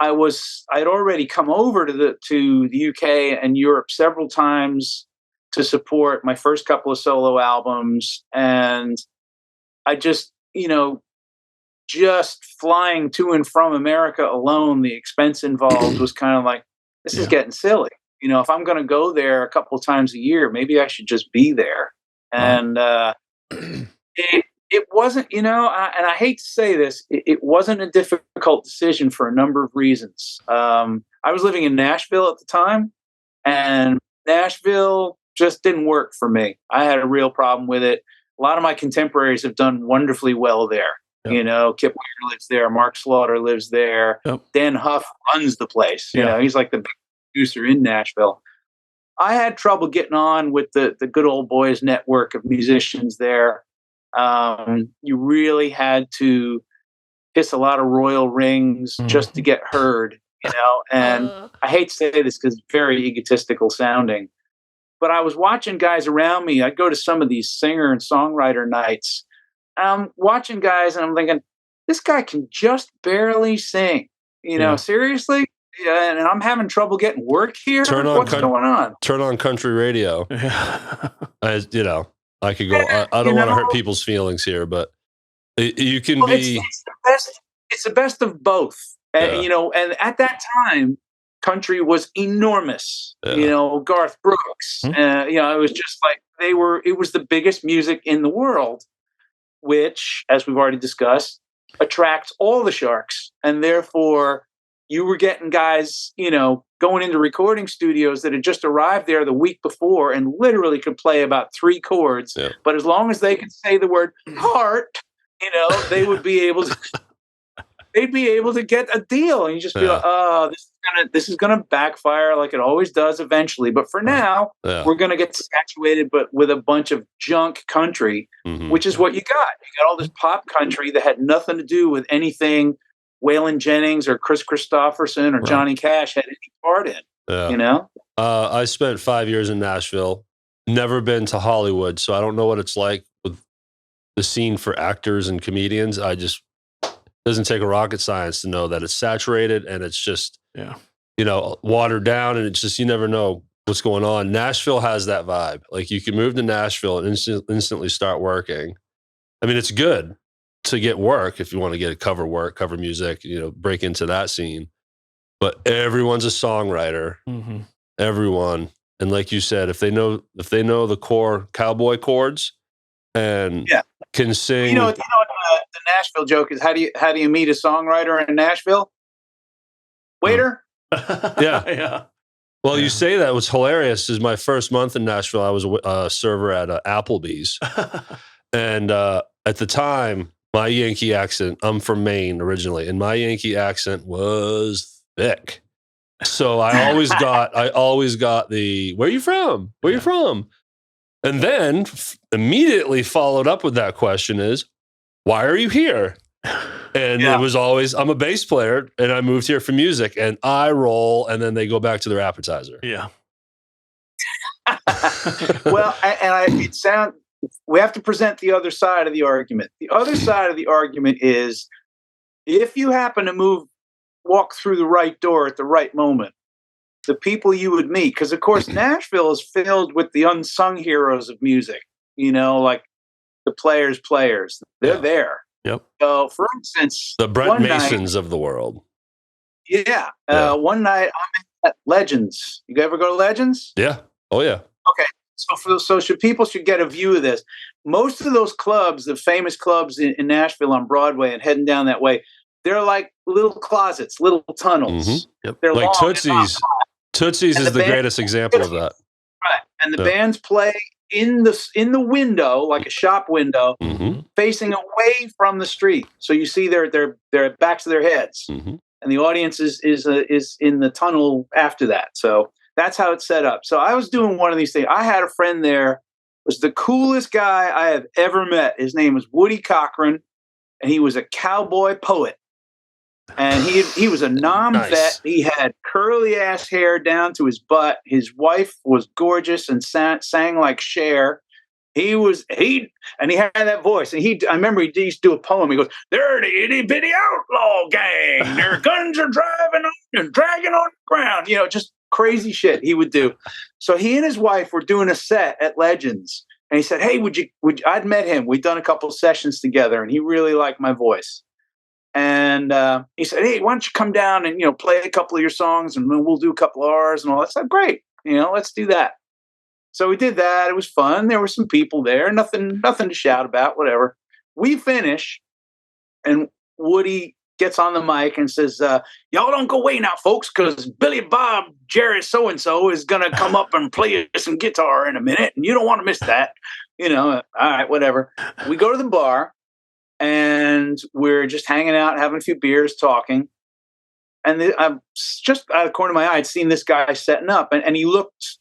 [SPEAKER 5] I'd already come over to the UK and Europe several times to support my first couple of solo albums, and I just flying to and from America alone, the expense involved was kind of like, this is getting silly. If I'm going to go there a couple of times a year, maybe I should just be there. And it wasn't, and I hate to say this, it wasn't a difficult decision for a number of reasons. I was living in Nashville at the time, and Nashville just didn't work for me. I had a real problem with it. A lot of my contemporaries have done wonderfully well there. Yep. Kip Weir lives there. Mark Slaughter lives there. Yep. Dan Huff runs the place. He's like the big producer in Nashville. I had trouble getting on with the good old boys network of musicians there. You really had to kiss a lot of royal rings just to get heard, and I hate to say this because it's very egotistical sounding, but I was watching guys around me. I'd go to some of these singer and songwriter nights. I'm watching guys and I'm thinking, this guy can just barely sing, seriously? Yeah, and I'm having trouble getting work here. What's going on?
[SPEAKER 3] Turn on country radio. I could go. I don't want to hurt people's feelings here, but you can be.
[SPEAKER 5] It's the best. It's the best of both. And, and at that time, country was enormous. Garth Brooks. It was just like it was the biggest music in the world, which, as we've already discussed, attracts all the sharks, and therefore you were getting guys, going into recording studios that had just arrived there the week before and literally could play about 3 chords. Yeah. But as long as they could say the word heart, they would be able to. They'd be able to get a deal, and you just be like, "Oh, this is gonna backfire like it always does eventually." But for now, we're gonna get saturated, but with a bunch of junk country, which is what you got. You got all this pop country that had nothing to do with anything Waylon Jennings or Chris Christopherson or Johnny Cash had any part in.
[SPEAKER 3] I spent 5 years in Nashville. Never been to Hollywood, so I don't know what it's like with the scene for actors and comedians. Doesn't take a rocket science to know that it's saturated and it's just, watered down, and it's just, you never know what's going on. Nashville has that vibe. Like, you can move to Nashville and instantly start working. I mean, it's good to get work if you want to get cover music, break into that scene. But everyone's a songwriter. Everyone. And like you said, if they know the core cowboy chords and can sing.
[SPEAKER 5] The Nashville joke is, how do you meet a songwriter in Nashville? Waiter.
[SPEAKER 3] Well, you say that. What's hilarious is my first month in Nashville, I was a server at Applebee's, and at the time, my Yankee accent. I'm from Maine originally, and my Yankee accent was thick. So I always got the "Where are you from? Where are you from?" And then immediately followed up with that question is, why are you here? And it was always, I'm a bass player and I moved here for music, and I roll, and then they go back to their appetizer.
[SPEAKER 4] Yeah.
[SPEAKER 5] Well, we have to present the other side of the argument. The other side of the argument is, if you happen to walk through the right door at the right moment, the people you would meet, because of course Nashville is filled with the unsung heroes of music, like the players. They're there.
[SPEAKER 3] Yep.
[SPEAKER 5] So, for instance,
[SPEAKER 3] the Brent Masons of the world.
[SPEAKER 5] Yeah. One night I'm at Legends. You ever go to Legends?
[SPEAKER 3] Yeah. Oh, yeah.
[SPEAKER 5] Okay. So people should get a view of this. Most of those clubs, the famous clubs in Nashville on Broadway and heading down that way, they're like little closets, little tunnels.
[SPEAKER 3] Mm-hmm. Yep.
[SPEAKER 5] They're
[SPEAKER 3] like Tootsie's. Tootsie's is the greatest example of that.
[SPEAKER 5] Right. And the bands play in the window, like a shop window, facing away from the street. So you see their backs of their heads. Mm-hmm. And the audience is in the tunnel after that. So that's how it's set up. So I was doing one of these things. I had a friend there, was the coolest guy I have ever met. His name was Woody Cochran, and he was a cowboy poet. And he was a nom-vet. Nice. He had curly ass hair down to his butt. His wife was gorgeous and sang like Cher. He had that voice. And I remember he used to do a poem. He goes, "They're the itty bitty outlaw gang. Their guns are driving on and dragging on the ground." Just crazy shit he would do. So he and his wife were doing a set at Legends. And he said, "Hey, I'd met him. We'd done a couple of sessions together, and he really liked my voice. And he said, "Hey, why don't you come down and, play a couple of your songs, and we'll do a couple of ours and all that." I said, "Great. Let's do that." So we did that. It was fun. There were some people there. Nothing to shout about, whatever. We finish, and Woody gets on the mic and says, "Y'all don't go away now, folks, because Billy Bob Jerry so-and-so is going to come up and play some guitar in a minute, and you don't want to miss that." All right, whatever. We go to the bar, and we're just hanging out, having a few beers, talking. And I'm just out of the corner of my eye, I'd seen this guy setting up, and he looked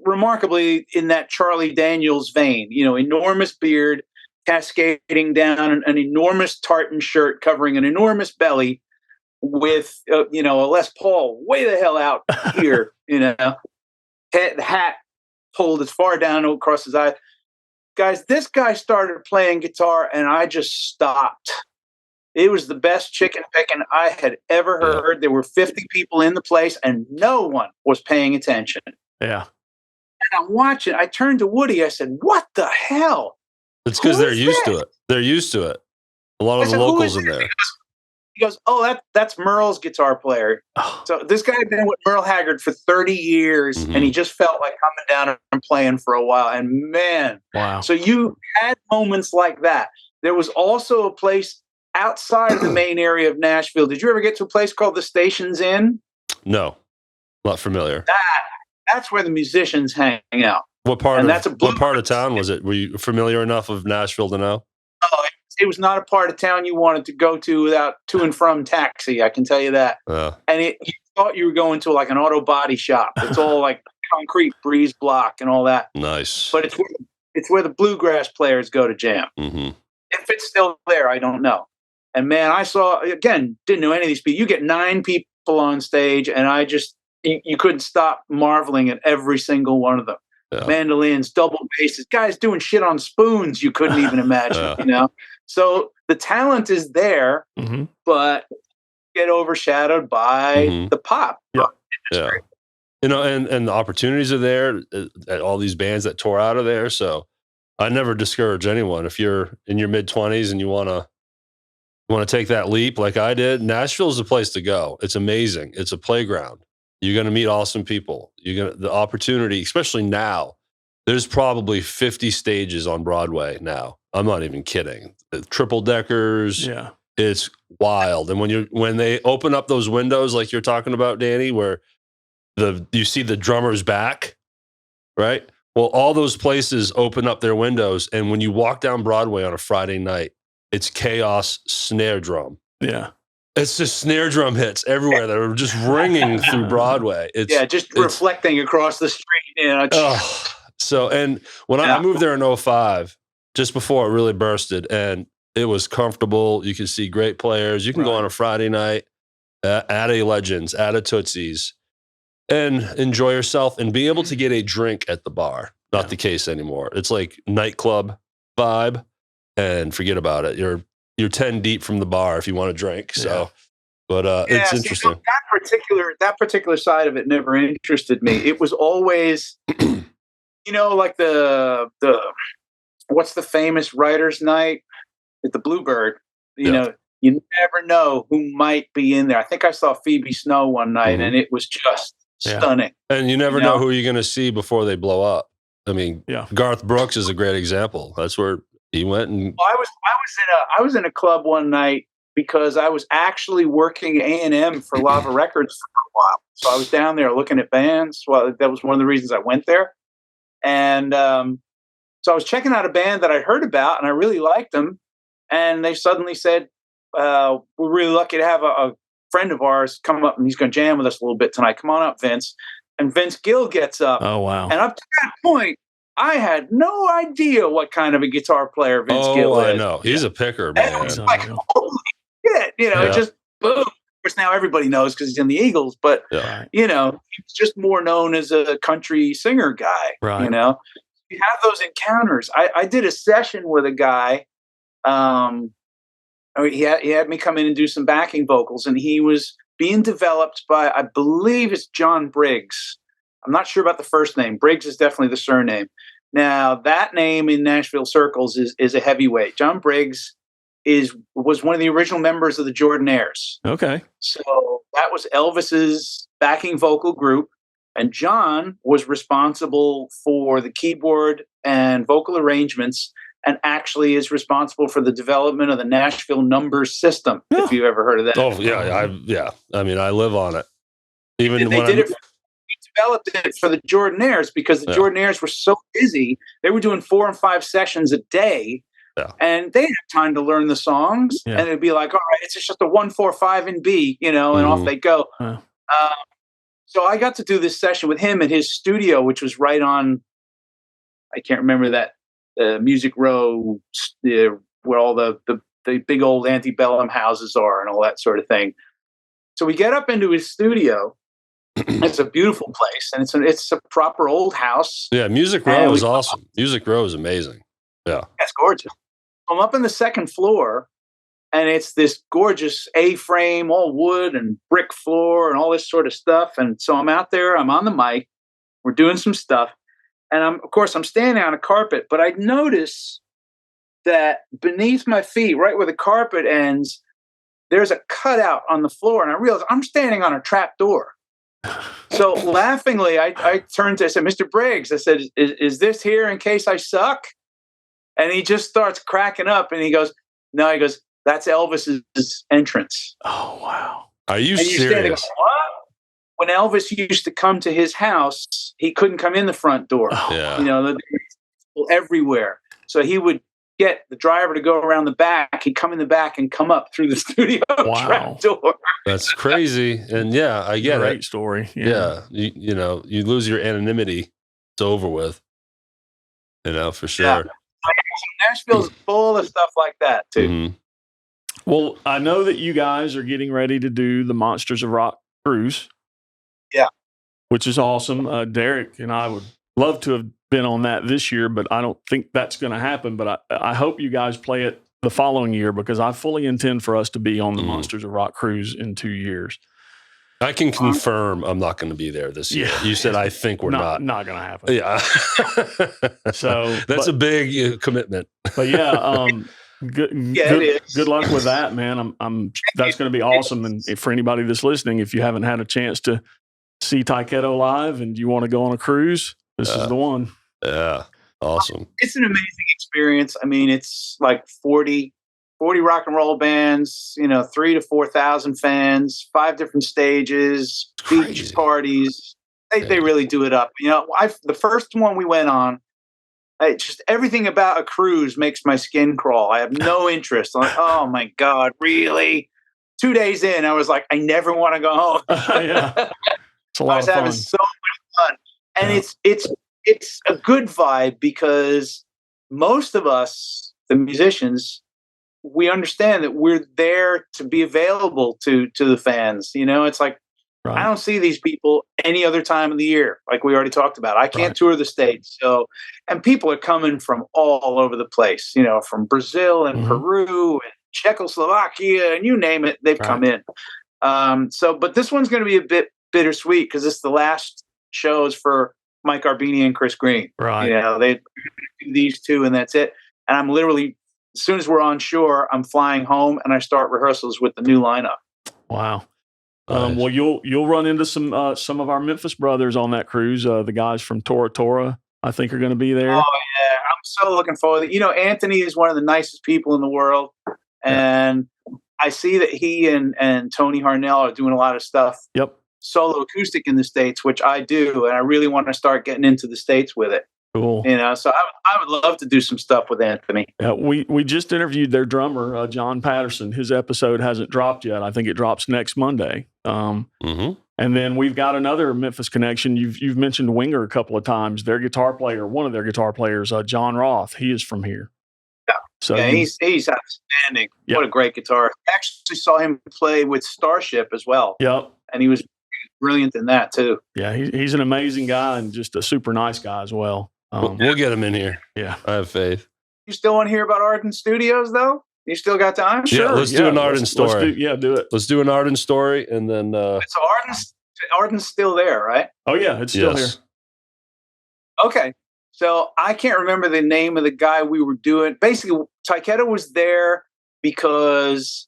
[SPEAKER 5] remarkably in that Charlie Daniels vein, enormous beard, cascading down an enormous tartan shirt covering an enormous belly with, a Les Paul way the hell out here, the hat pulled as far down across his eyes. Guys, this guy started playing guitar, and I just stopped. It was the best chicken picking I had ever heard. There were 50 people in the place, and no one was paying attention.
[SPEAKER 4] Yeah.
[SPEAKER 5] And I'm watching. I turned to Woody. I said, "What the hell?"
[SPEAKER 3] It's because they're used to it. They're used to it. A lot of the locals in there.
[SPEAKER 5] He goes, "Oh, that's Merle's guitar player." Oh. So this guy had been with Merle Haggard for 30 years, and he just felt like coming down and playing for a while. And man,
[SPEAKER 4] wow.
[SPEAKER 5] So you had moments like that. There was also a place outside of the main area of Nashville. Did you ever get to a place called the Stations Inn?
[SPEAKER 3] No, not familiar.
[SPEAKER 5] That's where the musicians hang out.
[SPEAKER 3] What part of town was it? Were you familiar enough of Nashville to know?
[SPEAKER 5] Oh, it was not a part of town you wanted to go to without to and from taxi. I can tell you that. And you thought you were going to like an auto body shop. It's all like concrete breeze block and all that.
[SPEAKER 3] Nice.
[SPEAKER 5] But it's where the bluegrass players go to jam.
[SPEAKER 3] Mm-hmm.
[SPEAKER 5] If it's still there, I don't know. And man, I saw, again, didn't know any of these people. You get 9 people on stage, and you couldn't stop marveling at every single one of them. Yeah. Mandolins, double basses, guys doing shit on spoons you couldn't even imagine, So the talent is there, but get overshadowed by the pop industry.
[SPEAKER 3] Yeah. And the opportunities are there at all these bands that tore out of there. So I never discourage anyone. If you're in your mid-20s and you want to take that leap like I did, Nashville is the place to go. It's amazing. It's a playground. You're going to meet awesome people. The opportunity, especially now, there's probably 50 stages on Broadway now. I'm not even kidding. Triple deckers.
[SPEAKER 4] Yeah.
[SPEAKER 3] It's wild. And when they open up those windows like you're talking about, Danny, where you see the drummer's back, right? Well, all those places open up their windows, and when you walk down Broadway on a Friday night, it's chaos snare drum.
[SPEAKER 4] Yeah.
[SPEAKER 3] It's just snare drum hits everywhere that are just ringing through Broadway. It's
[SPEAKER 5] reflecting across the street.
[SPEAKER 3] So, and when I moved there in 2005, just before it really bursted, and It was comfortable. You can see great players. You can go on a Friday night at a Legends, at a Tootsie's, and enjoy yourself and be able to get a drink at the bar. Not the case anymore. It's like nightclub vibe, and forget about it. You're 10 deep from the bar if you want to drink. So, but it's interesting.
[SPEAKER 5] That particular side of it never interested me. It was always, like the what's the famous writers' night at the Bluebird? You know, you never know who might be in there. I think I saw Phoebe Snow one night, and it was just stunning.
[SPEAKER 3] And you never know who you're going to see before they blow up. I mean, Garth Brooks is a great example. That's where he went. And
[SPEAKER 5] I was in a club one night because I was actually working A&M for Lava Records for a while. So I was down there looking at bands. Well, that was one of the reasons I went there. And so I was checking out a band that I heard about, and I really liked them. And they suddenly said, we're really lucky to have a friend of ours come up, and he's going to jam with us a little bit tonight. Come on up, Vince. And Vince Gill gets up.
[SPEAKER 4] Oh, wow.
[SPEAKER 5] And up to that point, I had no idea what kind of a guitar player Vince Gill is.
[SPEAKER 3] I know. He's a picker, man.
[SPEAKER 5] And it was like, holy shit. It just boom. Of course, now everybody knows because he's in the Eagles, but, he's just more known as a country singer guy.
[SPEAKER 4] Right.
[SPEAKER 5] You have those encounters. I did a session with a guy. He had me come in and do some backing vocals, and he was being developed by, I believe it's John Briggs. I'm not sure about the first name. Briggs is definitely the surname. Now, that name in Nashville circles is a heavyweight. John Briggs was one of the original members of the Jordanaires.
[SPEAKER 4] Okay.
[SPEAKER 5] So that was Elvis's backing vocal group, and John was responsible for the keyboard and vocal arrangements, and actually is responsible for the development of the Nashville numbers system, if you've ever heard of that.
[SPEAKER 3] Oh, yeah. I mean, I live on it. Even
[SPEAKER 5] they
[SPEAKER 3] when
[SPEAKER 5] developed it for the Jordanaires because the Jordanaires were so busy. They were doing 4 and 5 sessions a day, and they didn't have time to learn the songs. And it'd be like, all right, it's just a 1, 4, 5 in B, and off they go. So I got to do this session with him at his studio, which was right on, I can't remember that, Music Row, where all the big old antebellum houses are and all that sort of thing. So we get up into his studio. It's a beautiful place, and it's a proper old house.
[SPEAKER 3] Yeah, Music Row is awesome. Music Row is amazing. Yeah,
[SPEAKER 5] that's gorgeous. I'm up on the second floor, and it's this gorgeous A-frame, all wood and brick floor and all this sort of stuff. And so I'm out there. I'm on the mic. We're doing some stuff. And I'm standing on a carpet, but I notice that beneath my feet, right where the carpet ends, there's a cutout on the floor. And I realize I'm standing on a trap door. So laughingly, I turned to, I said, Mr. Briggs, I said, is this here in case I suck? And he just starts cracking up, and he goes, no, he goes, that's Elvis's entrance.
[SPEAKER 4] Oh, wow.
[SPEAKER 3] Are you serious?
[SPEAKER 5] What? When Elvis used to come to his house, he couldn't come in the front door. The people everywhere. So he would get the driver to go around the back. He'd come in the back and come up through the studio trap door.
[SPEAKER 3] That's crazy. And I get it.
[SPEAKER 4] Great story.
[SPEAKER 3] Yeah. You lose your anonymity. It's over with. For sure. Yeah.
[SPEAKER 5] Nashville's full of stuff like that too.
[SPEAKER 3] Mm-hmm.
[SPEAKER 4] Well, I know that you guys are getting ready to do the Monsters of Rock cruise.
[SPEAKER 5] Yeah.
[SPEAKER 4] Which is awesome. Derek and I would love to have been on that this year, but I don't think that's going to happen. But I hope you guys play it the following year, because I fully intend for us to be on the Monsters of Rock cruise in 2 years.
[SPEAKER 3] I can confirm I'm not going to be there this year. You said I think we're not.
[SPEAKER 4] Not going to happen.
[SPEAKER 3] Yeah.
[SPEAKER 4] So
[SPEAKER 3] that's a big commitment.
[SPEAKER 4] But good luck with that, man. That's going to be awesome. And for anybody that's listening, if you haven't had a chance to see Tyketto live and you want to go on a cruise, this is the one.
[SPEAKER 3] Yeah. Awesome.
[SPEAKER 5] It's an amazing experience. I mean, it's like 40 rock and roll bands, 3,000 to 4,000 fans, 5 different stages, beach parties. They really do it up. The first one we went on, just everything about a cruise makes my skin crawl. I have no interest. I'm like, oh my God, really? 2 days in, I was like, I never want to go home.
[SPEAKER 4] It's a lot of fun.
[SPEAKER 5] Having so much fun. And it's a good vibe because most of us, the musicians, we understand that we're there to be available to the fans. You know, it's like,
[SPEAKER 4] Right.
[SPEAKER 5] I don't see these people any other time of the year, like we already talked about. I can't tour the States. So, and people are coming from all over the place, you know, from Brazil and Peru and Czechoslovakia and you name it, they've come in. But this one's going to be a bit bittersweet because it's the last shows for Mike Arbini and Chris Green.
[SPEAKER 4] Right.
[SPEAKER 5] You know, they do these two and that's it. And I'm literally, as soon as we're on shore, I'm flying home and I start rehearsals with the new lineup.
[SPEAKER 4] Wow.
[SPEAKER 3] Nice.
[SPEAKER 4] Well, you'll run into some of our Memphis brothers on that cruise. The guys from Tora Tora, I think, are going to be there.
[SPEAKER 5] Oh yeah, I'm so looking forward. You know, Anthony is one of the nicest people in the world, and I see that he and Tony Harnell are doing a lot of stuff.
[SPEAKER 4] Yep.
[SPEAKER 5] Solo acoustic in the States, which I do, and I really want to start getting into the States with it.
[SPEAKER 4] Cool.
[SPEAKER 5] You know, so I would love to do some stuff with Anthony.
[SPEAKER 4] Yeah, we just interviewed their drummer, John Patterson. His episode hasn't dropped yet. I think it drops next Monday. And then we've got another Memphis connection. You've mentioned Winger a couple of times. Their guitar player, one of their guitar players, John Roth. He is from here.
[SPEAKER 5] Yeah.
[SPEAKER 4] So
[SPEAKER 5] yeah, he's outstanding.
[SPEAKER 4] Yep.
[SPEAKER 5] What a great guitarist. I actually saw him play with Starship as well.
[SPEAKER 4] Yep.
[SPEAKER 5] And he was brilliant in that too.
[SPEAKER 4] Yeah, he's an amazing guy and just a super nice guy as well.
[SPEAKER 3] We'll get him in here.
[SPEAKER 4] Yeah.
[SPEAKER 3] I have faith.
[SPEAKER 5] You still want to hear about Arden Studios, though? You still got time?
[SPEAKER 3] Yeah, let's do an Arden story.
[SPEAKER 4] Do it.
[SPEAKER 3] Let's do an Arden story, and then...
[SPEAKER 5] So Arden's still there, right?
[SPEAKER 4] Oh, yeah, it's still here.
[SPEAKER 5] Okay. So I can't remember the name of the guy we were doing. Basically, Tyketto was there because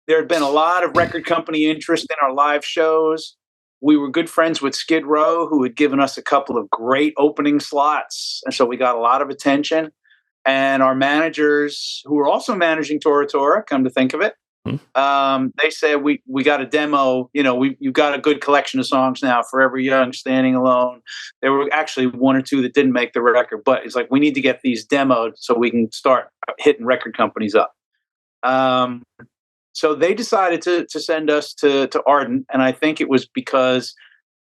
[SPEAKER 5] there had been a lot of record company interest in our live shows. We were good friends with Skid Row, who had given us a couple of great opening slots. And so we got a lot of attention. And our managers, who were also managing Tora Tora, come to think of it, they said, we got a demo. You know, you've got a good collection of songs now, Forever Young, Standing Alone. There were actually one or two that didn't make the record, but it's like, we need to get these demoed so we can start hitting record companies up. So they decided to send us to Arden, and I think it was because,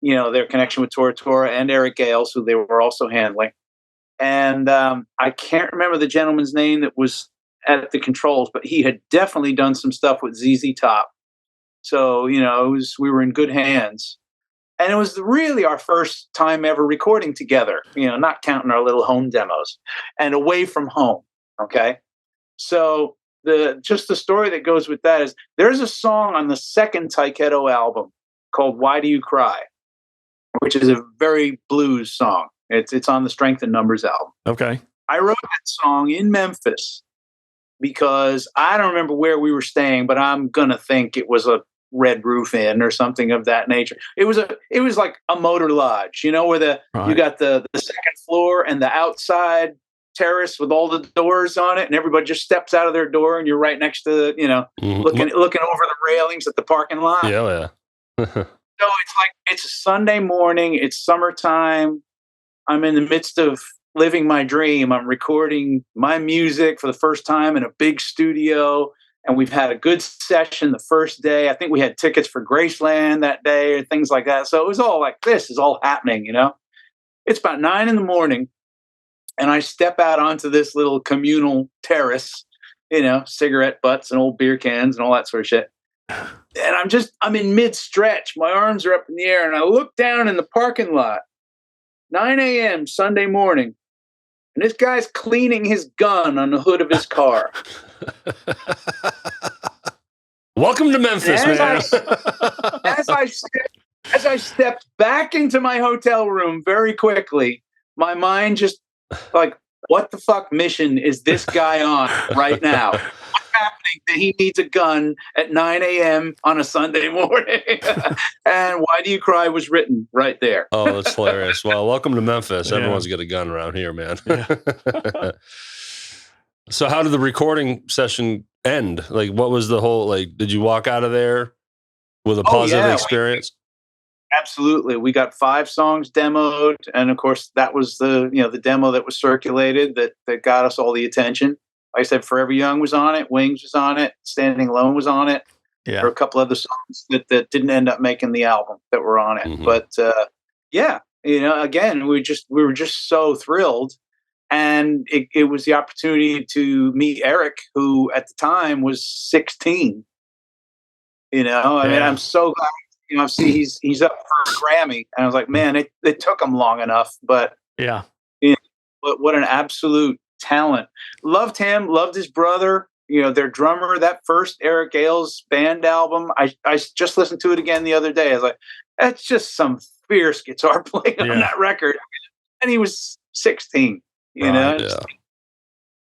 [SPEAKER 5] you know, their connection with Tora Tora and Eric Gales, who they were also handling. And I can't remember the gentleman's name that was at the controls, but he had definitely done some stuff with ZZ Top. So, you know, we were in good hands. And it was really our first time ever recording together, you know, not counting our little home demos, and away from home. Okay. So just the story that goes with that is there's a song on the second Tyketto album called Why Do You Cry, which is a very blues song. It's on the Strength in Numbers album.
[SPEAKER 4] Okay.
[SPEAKER 5] I wrote that song in Memphis because I don't remember where we were staying, but I'm going to think it was a Red Roof Inn or something of that nature. It was like a motor lodge, you know, where you got the second floor and the outside terrace with all the doors on it, and everybody just steps out of their door and you're right next to, you know, looking over the railings at the parking lot.
[SPEAKER 3] Yeah.
[SPEAKER 5] So it's like, it's a Sunday morning, it's summertime. I'm in the midst of living my dream. I'm recording my music for the first time in a big studio, and we've had a good session the first day. I think we had tickets for Graceland that day and things like that. So it was all like, this is all happening, you know? It's about 9 a.m, and I step out onto this little communal terrace, you know, cigarette butts and old beer cans and all that sort of shit. And I'm in mid stretch. My arms are up in the air, and I look down in the parking lot, 9 a.m. Sunday morning, and this guy's cleaning his gun on the hood of his car.
[SPEAKER 3] Welcome to Memphis, man.
[SPEAKER 5] As I stepped back into my hotel room very quickly, my mind just like, what the fuck mission is this guy on right now? What's happening that he needs a gun at 9 a.m. on a Sunday morning? And Why Do You Cry was written right there.
[SPEAKER 3] Oh, that's hilarious. Well, welcome to Memphis. Yeah. Everyone's got a gun around here, man. Yeah. So how did the recording session end? Like, what was the whole, like, did you walk out of there with a positive experience?
[SPEAKER 5] Absolutely. We got 5 songs demoed. And of course, that was the demo that was circulated that got us all the attention. Like I said, Forever Young was on it. Wings was on it. Standing Alone was on it. Yeah. There were a couple other songs that didn't end up making the album that were on it. Mm-hmm. But yeah, you know, again, we were just so thrilled. And it was the opportunity to meet Eric, who at the time was 16. You know, I mean, I'm so glad. You know, see, he's up for a Grammy, and I was like, man, it took him long enough, but
[SPEAKER 4] yeah,
[SPEAKER 5] you know, what an absolute talent. Loved him, loved his brother. You know, their drummer. That first Eric Ailes band album, I just listened to it again the other day. I was like, that's just some fierce guitar playing on that record, and he was 16. You know.
[SPEAKER 3] Yeah.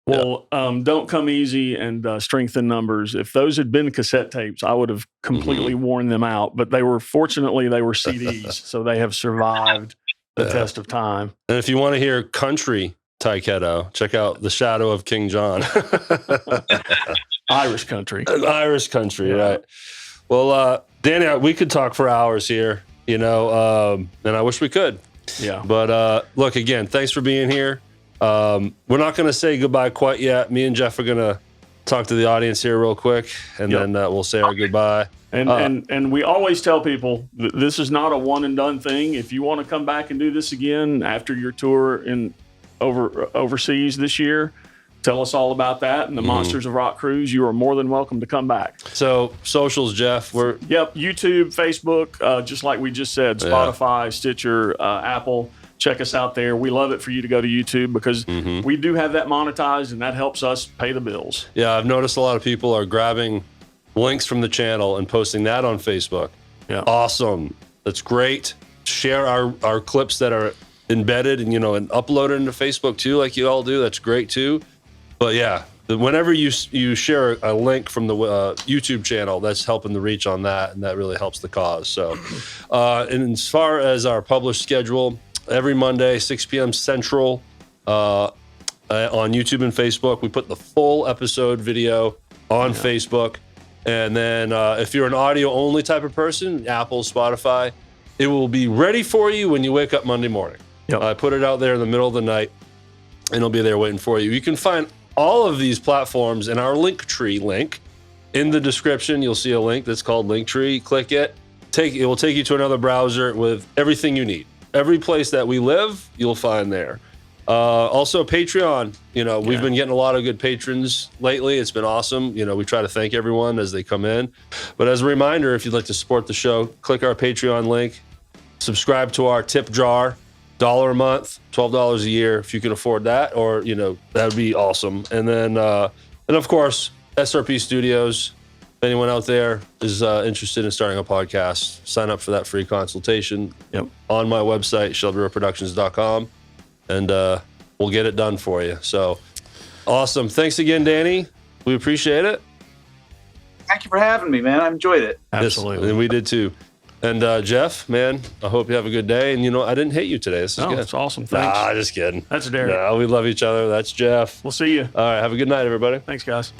[SPEAKER 4] Well, Don't Come Easy and Strength in Numbers, if those had been cassette tapes, I would have completely worn them out. But fortunately, they were CDs, so they have survived the test of time.
[SPEAKER 3] And if you want to hear country Tyketto, check out The Shadow of King John.
[SPEAKER 4] Irish country.
[SPEAKER 3] Irish country, right. Well, Danny, we could talk for hours here, you know, and I wish we could.
[SPEAKER 4] Yeah.
[SPEAKER 3] But look, again, thanks for being here. We're not going to say goodbye quite yet. Me and Jeff are going to talk to the audience here real quick, and then we'll say our goodbye.
[SPEAKER 4] And we always tell people this is not a one and done thing. If you want to come back and do this again after your tour overseas this year, tell us all about that. And the Monsters of Rock Cruise, you are more than welcome to come back.
[SPEAKER 3] So socials, Jeff,
[SPEAKER 4] YouTube, Facebook, just like we just said, Spotify, Stitcher, Apple. Check us out there. We love it for you to go to YouTube because we do have that monetized, and that helps us pay the bills.
[SPEAKER 3] Yeah, I've noticed a lot of people are grabbing links from the channel and posting that on Facebook.
[SPEAKER 4] Yeah,
[SPEAKER 3] awesome. That's great. Share our clips that are embedded and and upload it into Facebook too, like you all do. That's great too. But yeah, whenever you share a link from the YouTube channel, that's helping the reach on that, and that really helps the cause. So, and as far as our published schedule, every Monday, 6 p.m. Central, on YouTube and Facebook. We put the full episode video on Facebook. And then if you're an audio-only type of person, Apple, Spotify, it will be ready for you when you wake up Monday morning.
[SPEAKER 4] Yep.
[SPEAKER 3] I put it out there in the middle of the night, and it'll be there waiting for you. You can find all of these platforms in our Linktree link. In the description, you'll see a link that's called Linktree. Click it. It will take you to another browser with everything you need. Every place that we live, you'll find there. Also, Patreon. We've been getting a lot of good patrons lately. It's been awesome. We try to thank everyone as they come in. But as a reminder, if you'd like to support the show, click our Patreon link. Subscribe to our tip jar. $1 a month, $12 a year, if you can afford that, or that would be awesome. And then, and of course, SRP Studios. If anyone out there is interested in starting a podcast, sign up for that free consultation on my website, shelbyrowproductions.com, and we'll get it done for you. So awesome. Thanks again, Danny. We appreciate it.
[SPEAKER 5] Thank you for having me, man. I enjoyed it.
[SPEAKER 4] Absolutely.
[SPEAKER 3] And we did too. And Jeff, man, I hope you have a good day. And I didn't hate you today. This is good.
[SPEAKER 4] That's awesome. Thanks.
[SPEAKER 3] Nah, just kidding.
[SPEAKER 4] That's Derek.
[SPEAKER 3] Nah, we love each other. That's Jeff.
[SPEAKER 4] We'll see you.
[SPEAKER 3] All right. Have a good night, everybody.
[SPEAKER 4] Thanks, guys.